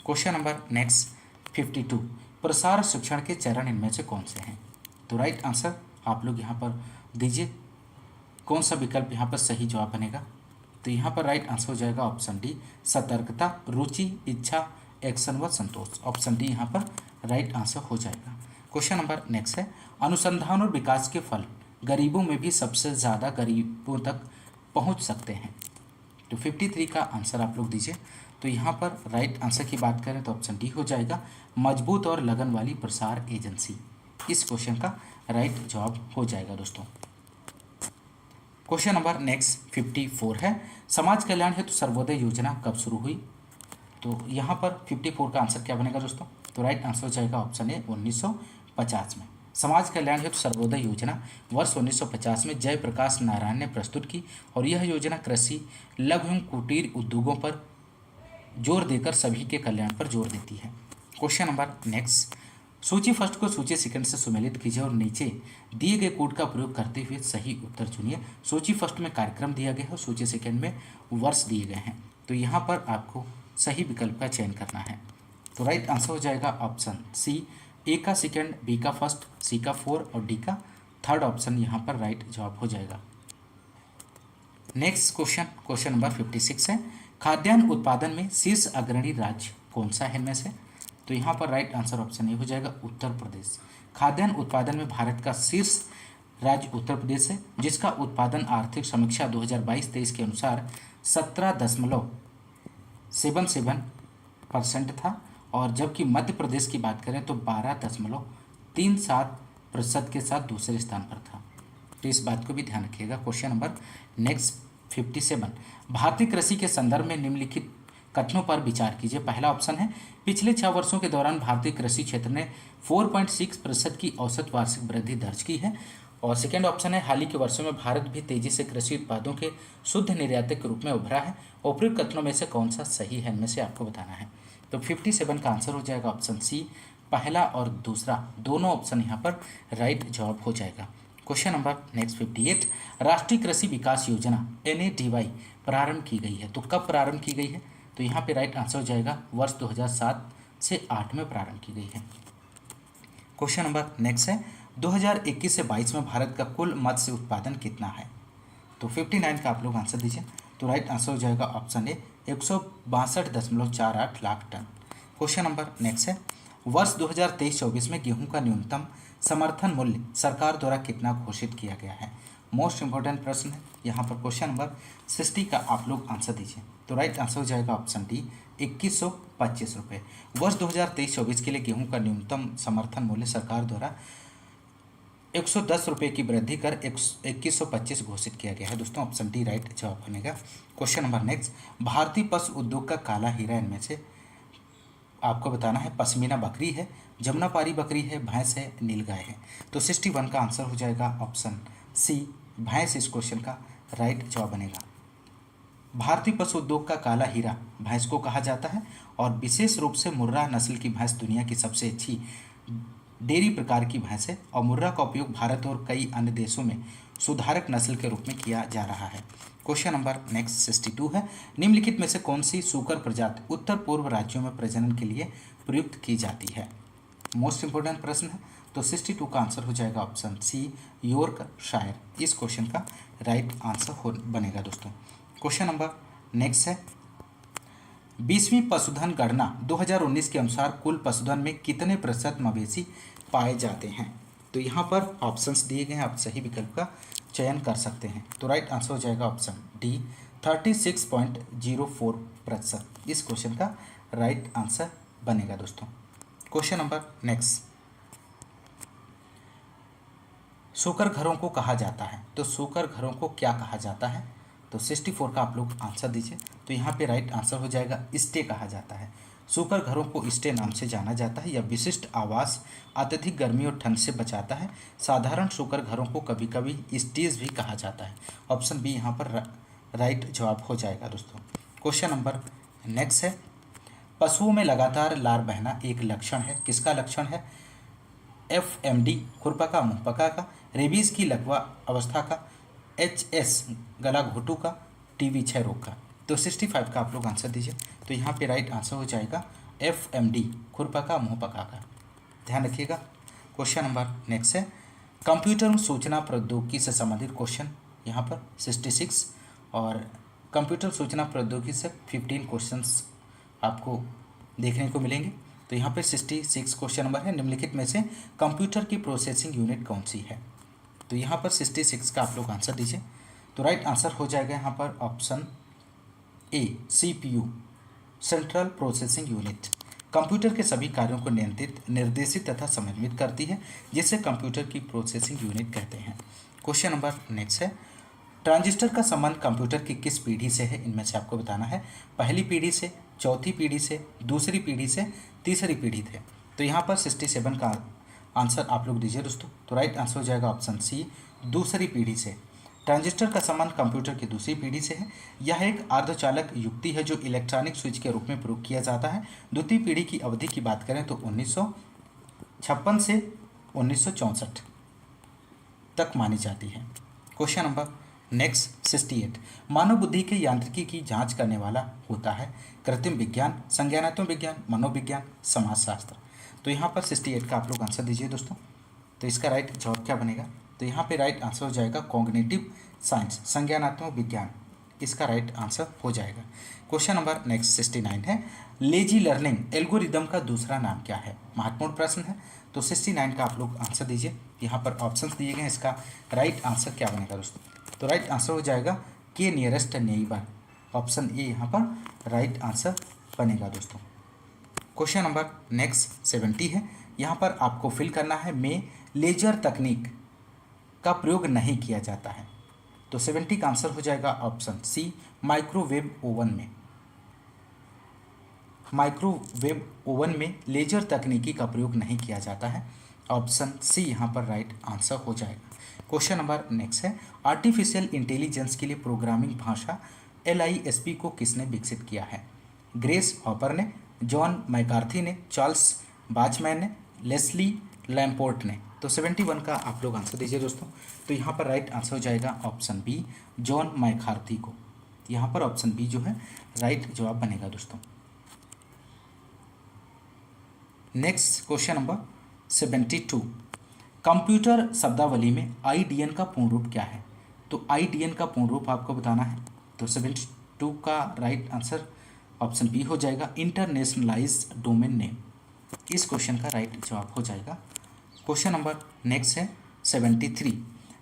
क्वेश्चन नंबर नेक्स्ट 52, प्रसार शिक्षण के चरण इनमें से कौन से हैं? तो राइट आंसर आप लोग यहाँ पर दीजिए। कौन सा विकल्प यहाँ पर सही जवाब बनेगा? तो यहाँ पर राइट आंसर हो जाएगा ऑप्शन डी, सतर्कता, रुचि, इच्छा, एक्शन व संतोष। ऑप्शन डी यहाँ पर राइट आंसर हो जाएगा। क्वेश्चन नंबर नेक्स्ट है, अनुसंधान और विकास के फल गरीबों में भी सबसे ज़्यादा गरीबों तक पहुँच सकते हैं। तो 53 का आंसर आप लोग दीजिए। तो यहाँ पर राइट आंसर की बात करें तो ऑप्शन डी हो जाएगा, मजबूत और लगन वाली प्रसार एजेंसी। इस क्वेश्चन का राइट जवाब हो जाएगा दोस्तों। क्वेश्चन नंबर नेक्स्ट 54 है, समाज कल्याण हेतु सर्वोदय योजना कब शुरू हुई? तो यहाँ पर 54 का आंसर क्या बनेगा दोस्तों? तो राइट आंसर हो जाएगा ऑप्शन ए 1950 में। समाज कल्याण हेतु सर्वोदय योजना वर्ष 1950 में जयप्रकाश नारायण ने प्रस्तुत की और यह योजना कृषि, लघु एवं कुटीर उद्योगों पर जोर देकर सभी के कल्याण पर जोर देती है। क्वेश्चन नंबर नेक्स्ट, सूची फर्स्ट को सूची सेकंड से सुमेलित कीजिए और नीचे दिए गए कोड का प्रयोग करते हुए सही उत्तर चुनिए। सूची फर्स्ट में कार्यक्रम दिया गया है और सूची सेकंड में वर्ष दिए गए हैं। तो यहाँ पर आपको सही विकल्प का चयन करना है। तो राइट आंसर हो जाएगा ऑप्शन सी, ए का सेकंड, बी का फर्स्ट, सी का 4 और डी का थर्ड ऑप्शन यहाँ पर राइट जवाब हो जाएगा। नेक्स्ट क्वेश्चन नंबर 56 है, खाद्यान्न उत्पादन में शीर्ष अग्रणी राज्य कौन सा है इनमें से? तो यहाँ पर राइट आंसर ऑप्शन ए हो जाएगा उत्तर प्रदेश। खाद्यान्न उत्पादन में भारत का शीर्ष राज्य उत्तर प्रदेश है, जिसका उत्पादन आर्थिक समीक्षा 2022-23 के अनुसार 17.77% था, और जबकि मध्य प्रदेश की बात करें तो 12.37% के साथ दूसरे स्थान पर था। तो इस बात को भी ध्यान रखिएगा। क्वेश्चन नंबर नेक्स्ट 57, भारतीय कृषि के संदर्भ में निम्नलिखित कथनों पर विचार कीजिए। पहला ऑप्शन है, पिछले 6 वर्षों के दौरान भारतीय कृषि क्षेत्र ने 4.6% की औसत वार्षिक वृद्धि दर्ज की है। और सेकेंड ऑप्शन है, हाल ही के वर्षों में भारत भी तेजी से कृषि उत्पादों के शुद्ध निर्यातक के रूप में उभरा है। उपयुक्त कथनों में से कौन सा सही है, इनमें से आपको बताना है। तो 57 का आंसर हो जाएगा ऑप्शन सी, पहला और दूसरा दोनों ऑप्शन यहाँ पर राइट जवाब हो जाएगा। क्वेश्चन नंबर नेक्स्ट 58, राष्ट्रीय कृषि विकास योजना NADY प्रारंभ की गई है। तो कब प्रारंभ की गई है? तो यहाँ पे राइट आंसर हो जाएगा वर्ष 2007 से 8 में प्रारंभ की गई है। क्वेश्चन नंबर नेक्स्ट है, 2021 से 22 में भारत का कुल मत्स्य उत्पादन कितना है? तो 59 का आप लोग आंसर दीजिए। तो राइट आंसर हो जाएगा option A 162.48 lakh ton. Question number next है, वर्ष 2023-24 में गेहूं का न्यूनतम समर्थन मूल्य सरकार द्वारा कितना घोषित किया गया है? मोस्ट इंपॉर्टेंट प्रश्न है यहाँ पर। क्वेश्चन नंबर 60 का आप लोग आंसर दीजिए। तो राइट आंसर हो जाएगा ऑप्शन डी 2125 रुपये। वर्ष 2023-24 के लिए गेहूं का न्यूनतम समर्थन मूल्य सरकार द्वारा 110 रुपये की वृद्धि कर 2125 घोषित किया गया है दोस्तों। ऑप्शन डी राइट जवाब बनेगा। क्वेश्चन नंबर नेक्स्ट, भारतीय पशु उद्योग का काला हीरा इनमें से आपको बताना है। पश्मीना बकरी है, जमुनापारी बकरी है, भैंस है, नीलगाय है। तो 61 का आंसर हो जाएगा ऑप्शन सी, भैंस इस क्वेश्चन का राइट जवाब बनेगा। भारतीय पशु उद्योग का काला हीरा भैंस को कहा जाता है और विशेष रूप से मुर्रा नस्ल की भैंस दुनिया की सबसे अच्छी डेयरी प्रकार की भैंस है और मुर्रा का उपयोग भारत और कई अन्य देशों में सुधारक नस्ल के रूप में किया जा रहा है। क्वेश्चन नंबर नेक्स्ट 62 है, निम्नलिखित में से कौन सी सूकर प्रजाति उत्तर पूर्व राज्यों में प्रजनन के लिए प्रयुक्त की जाती है? मोस्ट इंपोर्टेंट प्रश्न है। तो 62 का आंसर हो जाएगा ऑप्शन सी, यॉर्कशायर। इस क्वेश्चन का राइट आंसर बनेगा दोस्तों। क्वेश्चन नंबर नेक्स्ट है, 20वीं पशुधन गणना 2019 के अनुसार कुल पशुधन में कितने प्रतिशत मवेशी पाए जाते हैं? तो यहाँ पर ऑप्शंस दिए गए हैं, आप सही विकल्प का चयन कर सकते हैं। तो राइट आंसर हो जाएगा ऑप्शन डी 36.04%। इस क्वेश्चन का राइट आंसर बनेगा दोस्तों। क्वेश्चन नंबर नेक्स्ट, सोकर घरों को कहा जाता है। तो सोकर घरों को क्या कहा जाता है? तो 64 का आप लोग आंसर दीजिए। तो यहाँ पे राइट आंसर हो जाएगा स्टे कहा जाता है। सूकर घरों को स्टे नाम से जाना जाता है। यह विशिष्ट आवास अत्यधिक गर्मी और ठंड से बचाता है। साधारण सूकर घरों को कभी कभी स्टेज भी कहा जाता है। ऑप्शन बी यहाँ पर राइट जवाब हो जाएगा दोस्तों। क्वेश्चन नंबर नेक्स्ट है, पशुओं में लगातार लार बहना एक लक्षण है, किसका लक्षण है? FMD खुरपका मुंहपका का, रेबीज की लकवा अवस्था का, HS गला घोटू का, TB क्षय रोग का। तो 65 का आप लोग आंसर दीजिए। तो यहाँ पे राइट आंसर हो जाएगा FMD खुरपका मुंहपका का। ध्यान रखिएगा। क्वेश्चन नंबर नेक्स्ट है, कंप्यूटर में सूचना प्रौद्योगिकी से संबंधित क्वेश्चन यहाँ पर 66 और कंप्यूटर सूचना प्रौद्योगिकी से 15 क्वेश्चंस आपको देखने को मिलेंगे। तो यहाँ पे 66 क्वेश्चन नंबर है, निम्नलिखित में से कंप्यूटर की प्रोसेसिंग यूनिट कौन सी है? तो यहाँ पर 66 का आप लोग आंसर दीजिए। तो राइट आंसर हो जाएगा यहाँ पर option A CPU central processing unit. Computer के सभी कार्यों को नियंत्रित, निर्देशित तथा समन्वित करती है, जिसे कंप्यूटर की प्रोसेसिंग यूनिट कहते हैं। क्वेश्चन नंबर नेक्स्ट है, ट्रांजिस्टर का संबंध कंप्यूटर की किस पीढ़ी से है? इनमें से आपको बताना है, पहली पीढ़ी से, चौथी पीढ़ी से, दूसरी पीढ़ी से, तीसरी पीढ़ी थे। तो यहाँ पर 67 का आंसर आप लोग दीजिए दोस्तों। तो राइट आंसर हो जाएगा ऑप्शन सी दूसरी पीढ़ी से। ट्रांजिस्टर का संबंध कंप्यूटर की दूसरी पीढ़ी से है। यह एक अर्धचालक युक्ति है जो इलेक्ट्रॉनिक स्विच के रूप में प्रयोग किया जाता है। द्वितीय पीढ़ी की अवधि की बात करें तो 1956 से 1964 तक मानी जाती है। क्वेश्चन नंबर नेक्स्ट 68, मानव बुद्धि के यांत्रिकी की जांच करने वाला होता है? कृत्रिम विज्ञान, संज्ञानात्मक विज्ञान, मनोविज्ञान, समाजशास्त्र। तो यहाँ पर 68 का आप लोग आंसर दीजिए दोस्तों। तो इसका राइट जवाब क्या बनेगा? तो यहाँ पे राइट आंसर हो जाएगा कॉग्निटिव साइंस, संज्ञानात्मक विज्ञान, इसका राइट आंसर हो जाएगा। क्वेश्चन नंबर नेक्स्ट 69 है, लेजी लर्निंग एल्गोरिदम का दूसरा नाम क्या है? महत्वपूर्ण प्रश्न है। तो 69 का आप लोग आंसर दीजिए। यहाँ पर ऑप्शंस दिए गए हैं, इसका राइट आंसर क्या बनेगा दोस्तों? तो राइट आंसर हो जाएगा के नियरेस्ट नेबर, ऑप्शन ए यहाँ पर राइट आंसर बनेगा दोस्तों। क्वेश्चन नंबर नेक्स्ट 70 है, यहाँ पर आपको फिल करना है, में लेजर तकनीक का प्रयोग नहीं किया जाता है। तो 70 का आंसर हो जाएगा ऑप्शन सी माइक्रोवेव ओवन में। माइक्रोवेव ओवन में लेजर तकनीकी का प्रयोग नहीं किया जाता है। ऑप्शन सी यहाँ पर राइट आंसर हो जाएगा। क्वेश्चन नंबर नेक्स्ट है, आर्टिफिशियल इंटेलिजेंस के लिए प्रोग्रामिंग भाषा LISP को किसने विकसित किया है? ग्रेस हॉपर ने, जॉन मैकार्थी ने, चार्ल्स बाचमैन ने, लेस्ली लैम्पोर्ट ने। तो 71 का आप लोग आंसर दीजिए दोस्तों। तो यहाँ पर राइट आंसर हो जाएगा ऑप्शन बी जॉन मैकार्थी को। यहाँ पर ऑप्शन बी जो है राइट जवाब बनेगा दोस्तों। नेक्स्ट क्वेश्चन नंबर 72, कंप्यूटर शब्दावली में IDN का पूर्ण रूप क्या है? तो IDN का पूर्ण रूप आपको बताना है। तो 72 का राइट आंसर ऑप्शन बी हो जाएगा इंटरनेशनलाइज्ड डोमेन नेम, इस क्वेश्चन का राइट जवाब हो जाएगा। क्वेश्चन नंबर नेक्स्ट है 73,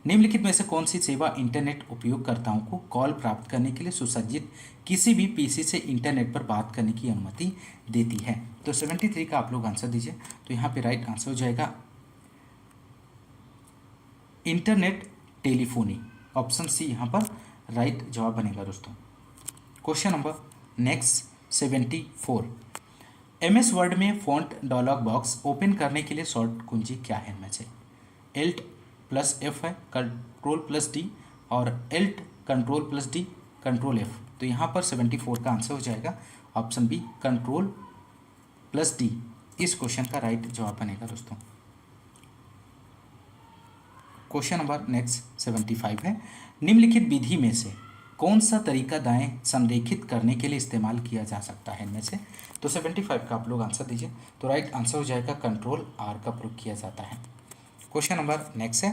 निम्नलिखित में से कौन सी सेवा इंटरनेट उपयोगकर्ताओं को कॉल प्राप्त करने के लिए सुसज्जित किसी भी PC से इंटरनेट पर बात करने की अनुमति देती है? तो 73 का आप लोग आंसर दीजिए। तो यहाँ पे राइट आंसर हो जाएगा इंटरनेट टेलीफोनी, ऑप्शन सी यहाँ पर राइट जवाब बनेगा दोस्तों। Question number next 74, MS word में फॉन्ट डायलॉग बॉक्स ओपन करने के लिए शॉर्ट कुंजी क्या है? इनमें से Alt+F है, Ctrl+D और Alt Ctrl+D Ctrl+F। तो यहाँ पर 74 का आंसर हो जाएगा ऑप्शन बी Ctrl+D, इस क्वेश्चन का राइट जवाब बनेगा दोस्तों। क्वेश्चन नंबर नेक्स्ट 75 है, निम्नलिखित विधि में से कौन सा तरीका दाएं संरेखित करने के लिए इस्तेमाल किया जा सकता है? इनमें से तो 75 का आप लोग आंसर दीजिए। तो राइट आंसर हो जाएगा Ctrl+R का प्रयोग किया जाता है। क्वेश्चन नंबर नेक्स्ट है,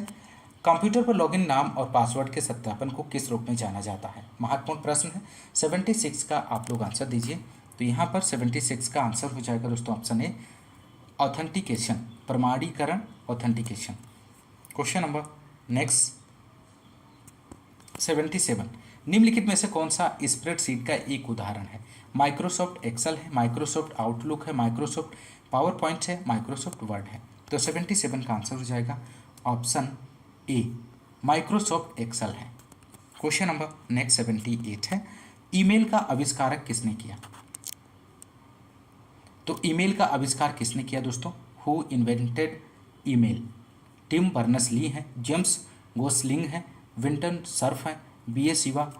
कंप्यूटर पर लॉगिन नाम और पासवर्ड के सत्यापन को किस रूप में जाना जाता है? महत्वपूर्ण प्रश्न है। 76 का आप लोग आंसर दीजिए। तो यहाँ पर 76 का आंसर हो जाएगा दोस्तों ऑप्शन ए ऑथेंटिकेशन, प्रमाणीकरण, ऑथेंटिकेशन। क्वेश्चन नंबर नेक्स्ट 77, निम्नलिखित में से कौन सा स्प्रेडशीट का एक उदाहरण है? माइक्रोसॉफ्ट एक्सेल है, माइक्रोसॉफ्ट आउटलुक है, माइक्रोसॉफ्ट पावर पॉइंट है, माइक्रोसॉफ्ट वर्ड है। तो 77 का आंसर हो जाएगा ऑप्शन ए माइक्रोसॉफ्ट एक्सेल है। क्वेश्चन नंबर नेक्स्ट 78 है, ईमेल का आविष्कारक किसने किया? तो ईमेल का आविष्कार किसने किया दोस्तों? Who invented email? Tim Berners Lee हैं, जेम्स गोसलिंग हैं, विंटन सर्फ हैं, बी ए शिवा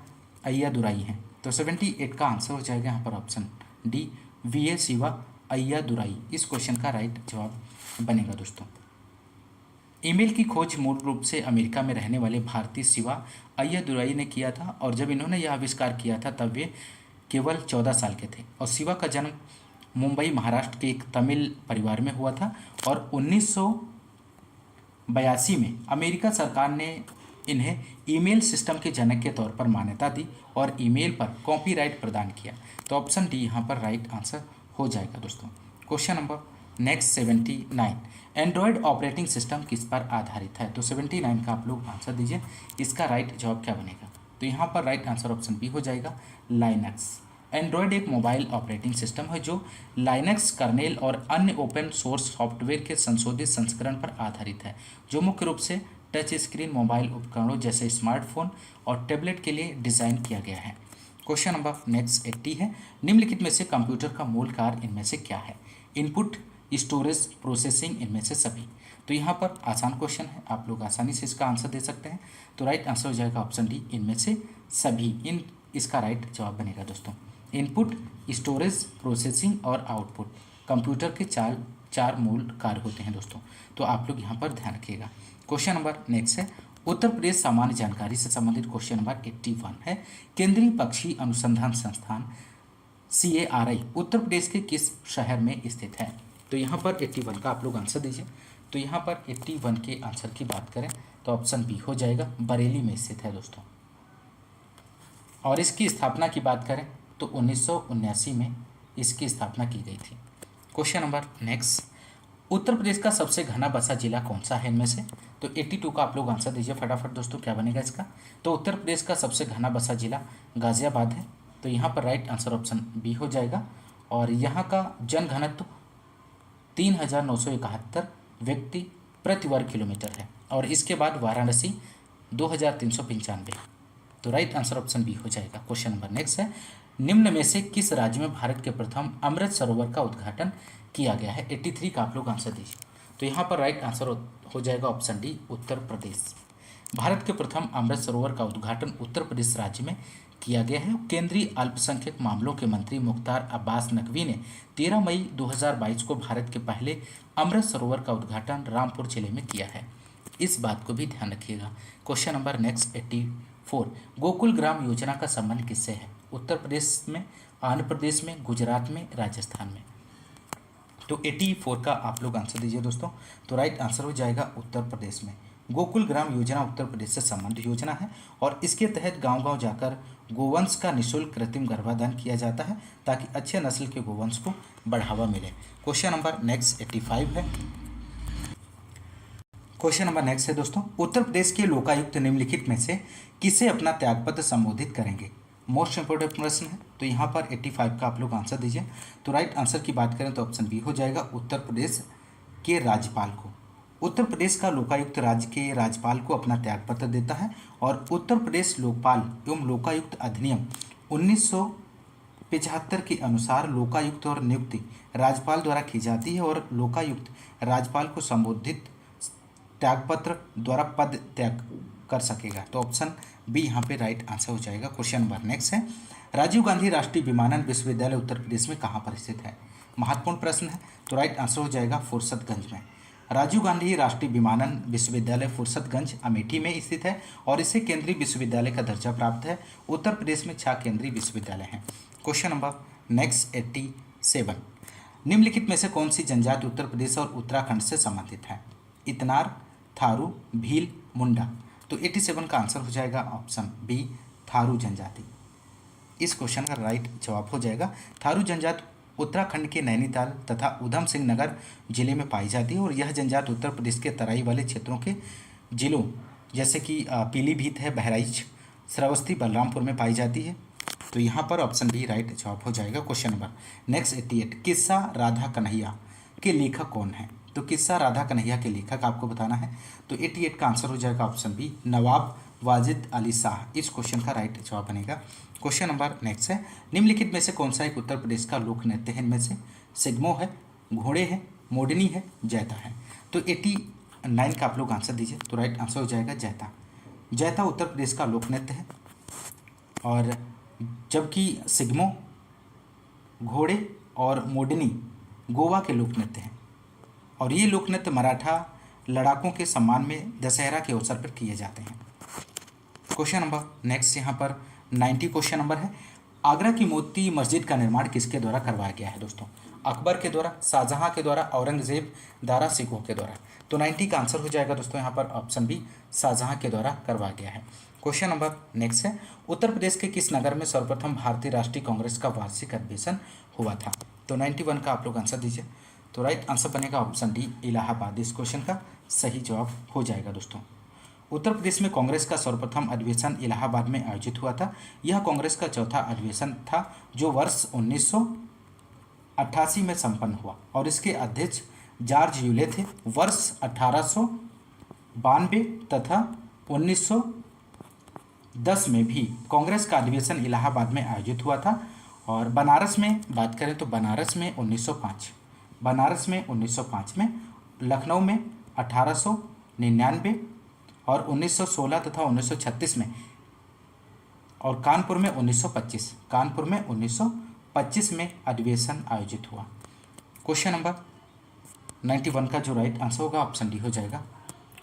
अय्यादुराई हैं। तो 78 का आंसर हो जाएगा यहाँ पर option D, V A Shiva Ayyadurai इस क्वेश्चन का राइट जवाब बनेगा दोस्तों। ईमेल की खोज मूल रूप से अमेरिका में रहने वाले भारतीय शिवा अय्यादुराई ने किया था, और जब इन्होंने यह आविष्कार किया था तब वे केवल 14 साल के थे। और शिवा का जन्म मुंबई महाराष्ट्र के एक तमिल परिवार में हुआ था, और 1982 में अमेरिका सरकार ने इन्हें ईमेल सिस्टम के जनक के तौर पर मान्यता दी और ईमेल पर कॉपीराइट प्रदान किया। तो ऑप्शन डी यहाँ पर राइट आंसर हो जाएगा दोस्तों। Question number next 79, Android operating system किस पर आधारित है? तो 79 का आप लोग आंसर दीजिए, इसका राइट जवाब क्या बनेगा? तो यहाँ पर राइट आंसर ऑप्शन बी हो जाएगा, लाइनक्स। एंड्रॉयड एक मोबाइल ऑपरेटिंग सिस्टम है जो लाइनक्स कर्नेल और अन्य ओपन सोर्स सॉफ्टवेयर के संशोधित संस्करण पर आधारित है, जो मुख्य रूप से टच स्क्रीन मोबाइल उपकरणों जैसे स्मार्टफोन और टैबलेट के लिए डिज़ाइन किया गया है। क्वेश्चन नंबर नेक्स्ट 80 है, निम्नलिखित में से कंप्यूटर का मूल कार्य इनमें से क्या है? इनपुट, स्टोरेज, प्रोसेसिंग, इनमें से सभी। तो यहाँ पर आसान क्वेश्चन है, आप लोग आसानी से इसका आंसर दे सकते हैं। तो राइट आंसर हो जाएगा ऑप्शन डी, इनमें से सभी। इसका राइट जवाब बनेगा दोस्तों। इनपुट, स्टोरेज, प्रोसेसिंग और आउटपुट कंप्यूटर के चार मूल कार्य होते हैं दोस्तों। तो आप लोग यहाँ पर ध्यान रखिएगा। क्वेश्चन नंबर नेक्स्ट है, उत्तर प्रदेश सामान्य जानकारी से संबंधित क्वेश्चन नंबर 81 है, केंद्रीय पक्षी अनुसंधान संस्थान CARI उत्तर प्रदेश के किस शहर में स्थित है? तो यहाँ पर 81 का आप लोग आंसर दीजिए। तो यहाँ पर 81 के आंसर की बात करें तो ऑप्शन बी हो जाएगा, बरेली में स्थित है दोस्तों। और इसकी स्थापना की बात करें तो 1979 में इसकी स्थापना की गई थी। Question number next, Uttar Pradesh का सबसे घना बसा जिला कौन सा है इनमें से? तो 82 का आप लोग आंसर दीजिए फटाफट दोस्तों, क्या बनेगा इसका? तो उत्तर प्रदेश का सबसे घना बसा जिला गाजियाबाद है। तो यहाँ पर राइट आंसर ऑप्शन बी हो जाएगा। और यहाँ का जनघनत्व 3971 व्यक्ति प्रति वर्ग किलोमीटर है। और इसके बाद वाराणसी 2395। तो राइट आंसर ऑप्शन बी हो जाएगा। क्वेश्चन नंबर नेक्स्ट है, निम्न में से किस राज्य में भारत के प्रथम अमृत सरोवर का उद्घाटन किया गया है? 83 का आप लोग आंसर दीजिए। तो यहाँ पर राइट आंसर हो जाएगा ऑप्शन डी, उत्तर प्रदेश। भारत के प्रथम अमृत सरोवर का उद्घाटन उत्तर प्रदेश राज्य में किया गया है। केंद्रीय अल्पसंख्यक मामलों के मंत्री मुख्तार अब्बास नकवी ने 13 मई 2022 को भारत के पहले अमृत सरोवर का उद्घाटन रामपुर जिले में किया है। इस बात को भी ध्यान रखिएगा। Question number next 84, Gokul Gram Yojana का संबंध किससे है? उत्तर प्रदेश में, आंध्र प्रदेश में, गुजरात में, राजस्थान में। तो 84 का आप लोग आंसर दीजिए दोस्तों। तो राइट आंसर हो जाएगा उत्तर प्रदेश में। गोकुल ग्राम योजना उत्तर प्रदेश से संबंधित योजना है और इसके तहत गांव-गांव जाकर गोवंश का निःशुल्क कृत्रिम गर्भाधान किया जाता है ताकि अच्छे नस्ल के गोवंश को बढ़ावा मिले। क्वेश्चन नंबर नेक्स्ट 85 है। क्वेश्चन नंबर नेक्स्ट है दोस्तों, उत्तर प्रदेश के लोकायुक्त निम्नलिखित में से किसे अपना त्यागपत्र संबोधित करेंगे? मोस्ट इंपोर्टेंट प्रश्न है। तो यहाँ पर 85 का आप लोग आंसर दीजिए। तो राइट आंसर की बात करें तो ऑप्शन बी हो जाएगा, उत्तर प्रदेश के राज्यपाल को। उत्तर प्रदेश का लोकायुक्त राज्य के राज्यपाल को अपना त्यागपत्र देता है और उत्तर प्रदेश लोकपाल एवं लोकायुक्त अधिनियम 1975 के अनुसार लोकायुक्त और नियुक्ति राज्यपाल द्वारा की जाती है और लोकायुक्त राज्यपाल को संबोधित त्यागपत्र द्वारा पद त्याग कर सकेगा। तो ऑप्शन बी यहाँ पे राइट आंसर हो जाएगा। क्वेश्चन नंबर नेक्स्ट है, राजीव गांधी राष्ट्रीय विमानन विश्वविद्यालय उत्तर प्रदेश में कहाँ पर स्थित है? महत्वपूर्ण प्रश्न है। तो राइट आंसर हो जाएगा फुर्सतगंज में। राजीव गांधी राष्ट्रीय विमानन विश्वविद्यालय फुर्सतगंज अमेठी में स्थित है और इसे केंद्रीय विश्वविद्यालय का दर्जा प्राप्त है। उत्तर प्रदेश में 6 केंद्रीय विश्वविद्यालय हैं। क्वेश्चन नंबर नेक्स्ट 87, निम्नलिखित में से कौन सी जनजाति उत्तर प्रदेश और उत्तराखंड से संबंधित है? इतनार, थारू, भील, मुंडा। तो 87 का आंसर हो जाएगा ऑप्शन बी, थारू जनजाति। इस क्वेश्चन का राइट जवाब हो जाएगा। थारू जनजाति उत्तराखंड के नैनीताल तथा उधम सिंह नगर जिले में पाई जाती है और यह जनजाति उत्तर प्रदेश के तराई वाले क्षेत्रों के जिलों जैसे कि पीलीभीत है, बहराइच, श्रावस्ती, बलरामपुर में पाई जाती है। तो यहाँ पर ऑप्शन बी राइट जवाब हो जाएगा। क्वेश्चन नंबर नेक्स्ट 88, किस्सा राधा कन्हैया के लेखक कौन है? तो किस्सा राधा कन्हैया के लेखक आपको बताना है। तो 88 का आंसर हो जाएगा ऑप्शन बी, नवाब वाजिद अली शाह। इस क्वेश्चन का राइट जवाब बनेगा। क्वेश्चन नंबर नेक्स्ट है, निम्नलिखित में से कौन सा एक उत्तर प्रदेश का लोक नृत्य है? इनमें से सिग्मो है, घोड़े है, मोडनी है, जैता है। तो 89 का आप लोग आंसर दीजिए। तो राइट आंसर हो जाएगा जैता। जैता उत्तर प्रदेश का लोक नृत्य है, और जबकि सिग्मो, घोड़े और मोडनी गोवा के लोक नृत्य हैं, और ये लोक नृत्य मराठा लड़ाकों के सम्मान में दशहरा के अवसर पर किए जाते हैं। क्वेश्चन नंबर नेक्स्ट यहाँ पर 90 क्वेश्चन नंबर है, आगरा की मोती मस्जिद का निर्माण किसके द्वारा करवाया गया है? दोस्तों अकबर के द्वारा, शाहजहां के द्वारा, औरंगजेब, दारा सिकोह के द्वारा। तो 90 का आंसर हो जाएगा दोस्तों यहाँ पर ऑप्शन बी, शाहजहां के द्वारा करवाया गया है। क्वेश्चन नंबर नेक्स्ट है, उत्तर प्रदेश के किस नगर में सर्वप्रथम भारतीय राष्ट्रीय कांग्रेस का वार्षिक अधिवेशन हुआ था? तो 91 का आप लोग आंसर दीजिए। तो राइट आंसर बनेगा ऑप्शन डी, इलाहाबाद। इस क्वेश्चन का सही जवाब हो जाएगा दोस्तों। उत्तर प्रदेश में कांग्रेस का सर्वप्रथम अधिवेशन इलाहाबाद में आयोजित हुआ था। यह कांग्रेस का चौथा अधिवेशन था जो वर्ष 1988 में संपन्न हुआ, और इसके अध्यक्ष जॉर्ज यूले थे। वर्ष 1892 तथा 1910 में भी कांग्रेस का अधिवेशन इलाहाबाद में आयोजित हुआ था। और बनारस में बात करें तो बनारस में 1905, बनारस में 1905 में, लखनऊ में 1899 और 1916 तथा 1936 में, और कानपुर में 1925, कानपुर में 1925 में अधिवेशन आयोजित हुआ। क्वेश्चन नंबर 91 का जो राइट आंसर होगा ऑप्शन डी हो जाएगा।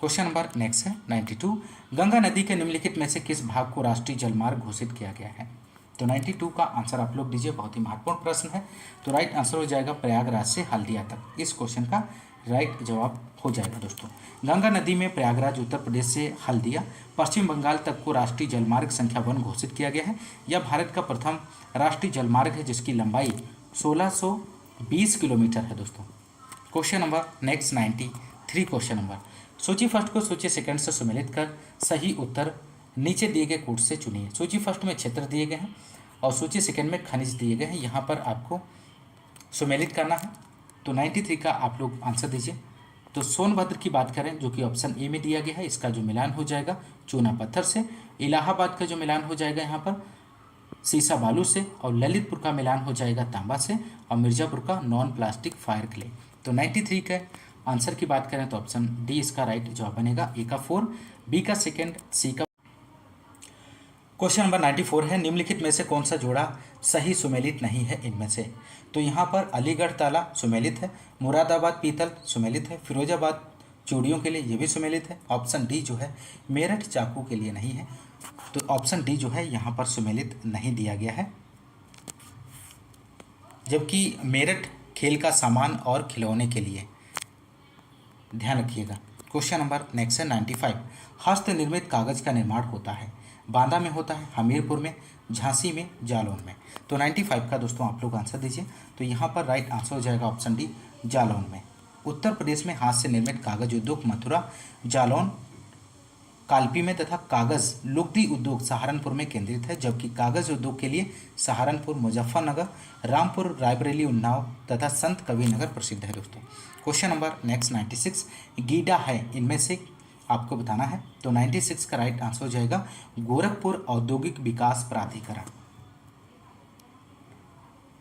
क्वेश्चन नंबर नेक्स्ट है 92, गंगा नदी के निम्नलिखित में से किस भाग को राष्ट्रीय जलमार्ग घोषित किया गया है? तो 92 का आंसर आप लोग दीजिए, बहुत ही महत्वपूर्ण प्रश्न है। तो राइट आंसर हो जाएगा प्रयागराज से हल्दिया तक। इस क्वेश्चन का राइट जवाब हो जाएगा दोस्तों। गंगा नदी में प्रयागराज उत्तर प्रदेश से हल्दिया पश्चिम बंगाल तक को राष्ट्रीय जलमार्ग संख्या 1 घोषित किया गया है। यह भारत का प्रथम राष्ट्रीय जलमार्ग है जिसकी लंबाई 1620 किलोमीटर है दोस्तों। Question number next 93 question number, सूची फर्स्ट को सूची सेकंड से सुमेलित कर सही उत्तर नीचे दिए गए कोड से चुनिए। सूची फर्स्ट में क्षेत्र दिए गए हैं और सूची सेकंड में खनिज दिए गए हैं। यहाँ पर आपको सुमेलित करना है। तो 93 का आप लोग आंसर दीजिए। तो सोनभद्र की बात करें जो कि ऑप्शन ए में दिया गया है, इसका जो मिलान हो जाएगा चूना पत्थर से। इलाहाबाद का जो मिलान हो जाएगा यहाँ पर सीसा बालू से, और ललितपुर का मिलान हो जाएगा तांबा से, और मिर्जापुर का नॉन प्लास्टिक फायर क्ले। तो 93 के आंसर की बात करें तो ऑप्शन डी इसका राइट जवाब बनेगा। ए का 4, बी का सेकेंड, सी का। क्वेश्चन नंबर 94 है, निम्नलिखित में से कौन सा जोड़ा सही सुमेलित नहीं है इनमें से? तो यहाँ पर अलीगढ़ ताला सुमेलित है, मुरादाबाद पीतल सुमेलित है, फिरोजाबाद चूड़ियों के लिए ये भी सुमेलित है। ऑप्शन डी जो है मेरठ चाकू के लिए नहीं है। तो ऑप्शन डी जो है यहाँ पर सुमेलित नहीं दिया गया है, जबकि मेरठ खेल का सामान और खिलौने के लिए। ध्यान रखिएगा। क्वेश्चन नंबर नेक्स्ट है 95, हस्त निर्मित कागज का निर्माण होता है, बांदा में होता है, हमीरपुर में, झांसी में, जालौन में। तो 95 का दोस्तों आप लोग आंसर दीजिए। तो यहाँ पर राइट आंसर हो जाएगा ऑप्शन डी, जालौन में। उत्तर प्रदेश में हाथ से निर्मित कागज उद्योग मथुरा, जालौन, कालपी में तथा कागज लुगदी उद्योग सहारनपुर में केंद्रित है, जबकि कागज उद्योग के लिए सहारनपुर, मुजफ्फरनगर, रामपुर, रायबरेली, उन्नाव तथा संत कबीरनगर प्रसिद्ध है दोस्तों। क्वेश्चन नंबर नेक्स्ट 96, गीडा है इनमें से आपको बताना है। तो 96 का राइट आंसर हो जाएगा गोरखपुर औद्योगिक विकास प्राधिकरण।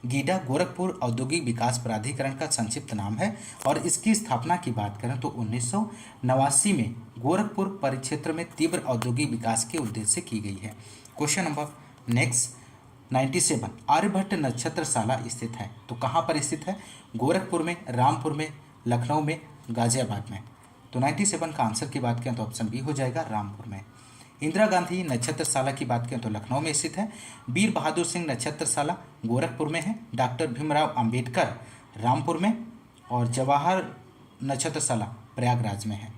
गीडा गोरखपुर औद्योगिक विकास प्राधिकरण का संक्षिप्त नाम है, और इसकी स्थापना की बात करें तो 1989 में गोरखपुर परिक्षेत्र में तीव्र औद्योगिक विकास के उद्देश्य से की गई है। क्वेश्चन नंबर नेक्स्ट 97, आर्यभट्ट नक्षत्रशाला स्थित है। तो कहाँ पर स्थित है? गोरखपुर में, रामपुर में, लखनऊ में, गाजियाबाद में। तो 97 का आंसर की बात करें तो ऑप्शन बी हो जाएगा, रामपुर में। इंदिरा गांधी नक्षत्रशाला की बात करें तो लखनऊ में स्थित है। वीर बहादुर सिंह नक्षत्रशाला गोरखपुर में है। डॉक्टर भीमराव अंबेडकर रामपुर में, और जवाहर नक्षत्रशाला प्रयागराज में है।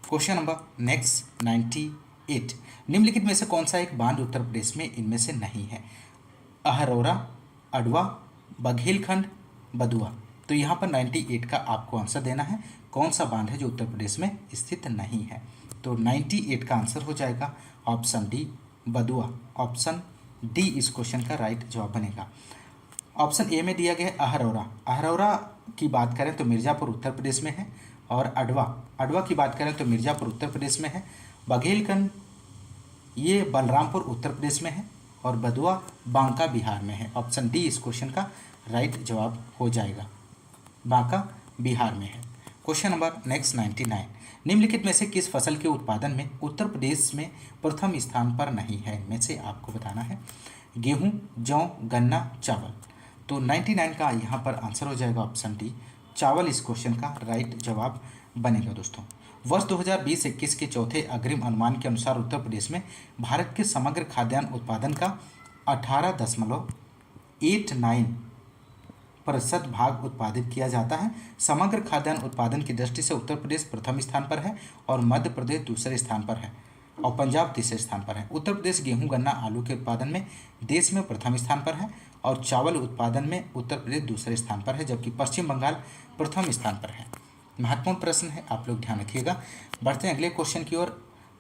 क्वेश्चन नंबर नेक्स्ट 98, निम्नलिखित में से कौन सा एक बांध उत्तर प्रदेश में इनमें से नहीं है? अहरौरा, अडवा, बघेलखंड, बदुआ। तो यहाँ पर 98 का आपको आंसर देना है, कौन सा बांध है जो उत्तर प्रदेश में स्थित नहीं है। तो 98 का आंसर हो जाएगा ऑप्शन डी, बदुआ। ऑप्शन डी इस क्वेश्चन का राइट जवाब बनेगा। ऑप्शन ए में दिया गया है अहरौरा। अहरौरा की बात करें तो मिर्ज़ापुर उत्तर प्रदेश में है, और अडवा की बात करें तो मिर्ज़ापुर उत्तर प्रदेश में है, बघेलखंड ये बलरामपुर उत्तर प्रदेश में है और बदुआ बांका बिहार में है। ऑप्शन डी इस क्वेश्चन का राइट जवाब हो जाएगा, बांका बिहार में है। क्वेश्चन नंबर नेक्स्ट 99, निम्नलिखित में से किस फसल के उत्पादन में उत्तर प्रदेश में प्रथम स्थान पर नहीं है? इनमें से आपको बताना है। गेहूं, जौ, गन्ना, चावल। तो 99 का यहाँ पर आंसर हो जाएगा ऑप्शन डी, चावल इस क्वेश्चन का राइट जवाब बनेगा दोस्तों। वर्ष 2020-21 के चौथे अग्रिम अनुमान के अनुसार उत्तर प्रदेश में भारत के समग्र खाद्यान्न उत्पादन का 18.89% भाग उत्पादित किया जाता है। समग्र खाद्यान्न उत्पादन की दृष्टि से उत्तर प्रदेश प्रथम स्थान पर है और मध्य प्रदेश दूसरे स्थान पर है और पंजाब तीसरे स्थान पर है। उत्तर प्रदेश गेहूं, गन्ना, आलू के उत्पादन में देश में प्रथम स्थान पर है और चावल उत्पादन में उत्तर प्रदेश दूसरे स्थान पर है, जबकि पश्चिम बंगाल प्रथम स्थान पर है। महत्वपूर्ण प्रश्न है, आप लोग ध्यान रखिएगा। बढ़ते हैं अगले क्वेश्चन की ओर।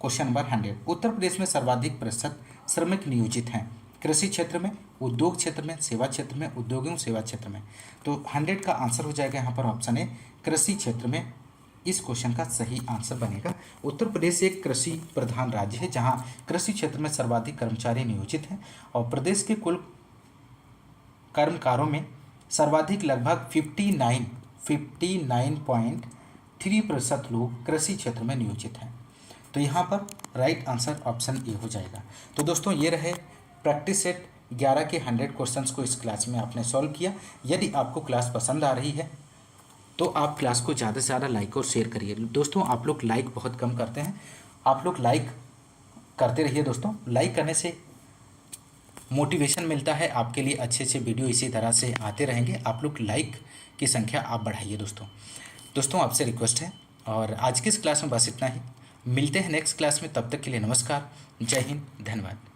क्वेश्चन नंबर 100, उत्तर प्रदेश में सर्वाधिक प्रतिशत श्रमिक नियोजित हैं कृषि क्षेत्र में, उद्योग क्षेत्र में, सेवा क्षेत्र में, उद्योग एवं सेवा क्षेत्र में। तो 100 का आंसर हो जाएगा यहाँ पर ऑप्शन ए, कृषि क्षेत्र में इस क्वेश्चन का सही आंसर बनेगा। उत्तर प्रदेश एक कृषि प्रधान राज्य है जहाँ कृषि क्षेत्र में सर्वाधिक कर्मचारी नियोजित हैं और प्रदेश के कुल कर्मकारों में सर्वाधिक लगभग 59.3% लोग कृषि क्षेत्र में नियोजित हैं। तो यहाँ पर राइट आंसर ऑप्शन ए हो जाएगा। तो दोस्तों ये रहे प्रैक्टिस सेट 11 के 100 क्वेश्चंस को इस क्लास में आपने सॉल्व किया। यदि आपको क्लास पसंद आ रही है तो आप क्लास को ज़्यादा से ज़्यादा लाइक और शेयर करिए। दोस्तों आप लोग लाइक बहुत कम करते हैं, आप लोग लाइक करते रहिए दोस्तों। लाइक करने से मोटिवेशन मिलता है, आपके लिए अच्छे अच्छे वीडियो इसी तरह से आते रहेंगे। आप लोग लाइक की संख्या आप बढ़ाइए दोस्तों आपसे रिक्वेस्ट है। और आज की इस क्लास में बस इतना ही, मिलते हैं नेक्स्ट क्लास में, तब तक के लिए नमस्कार, जय हिंद, धन्यवाद।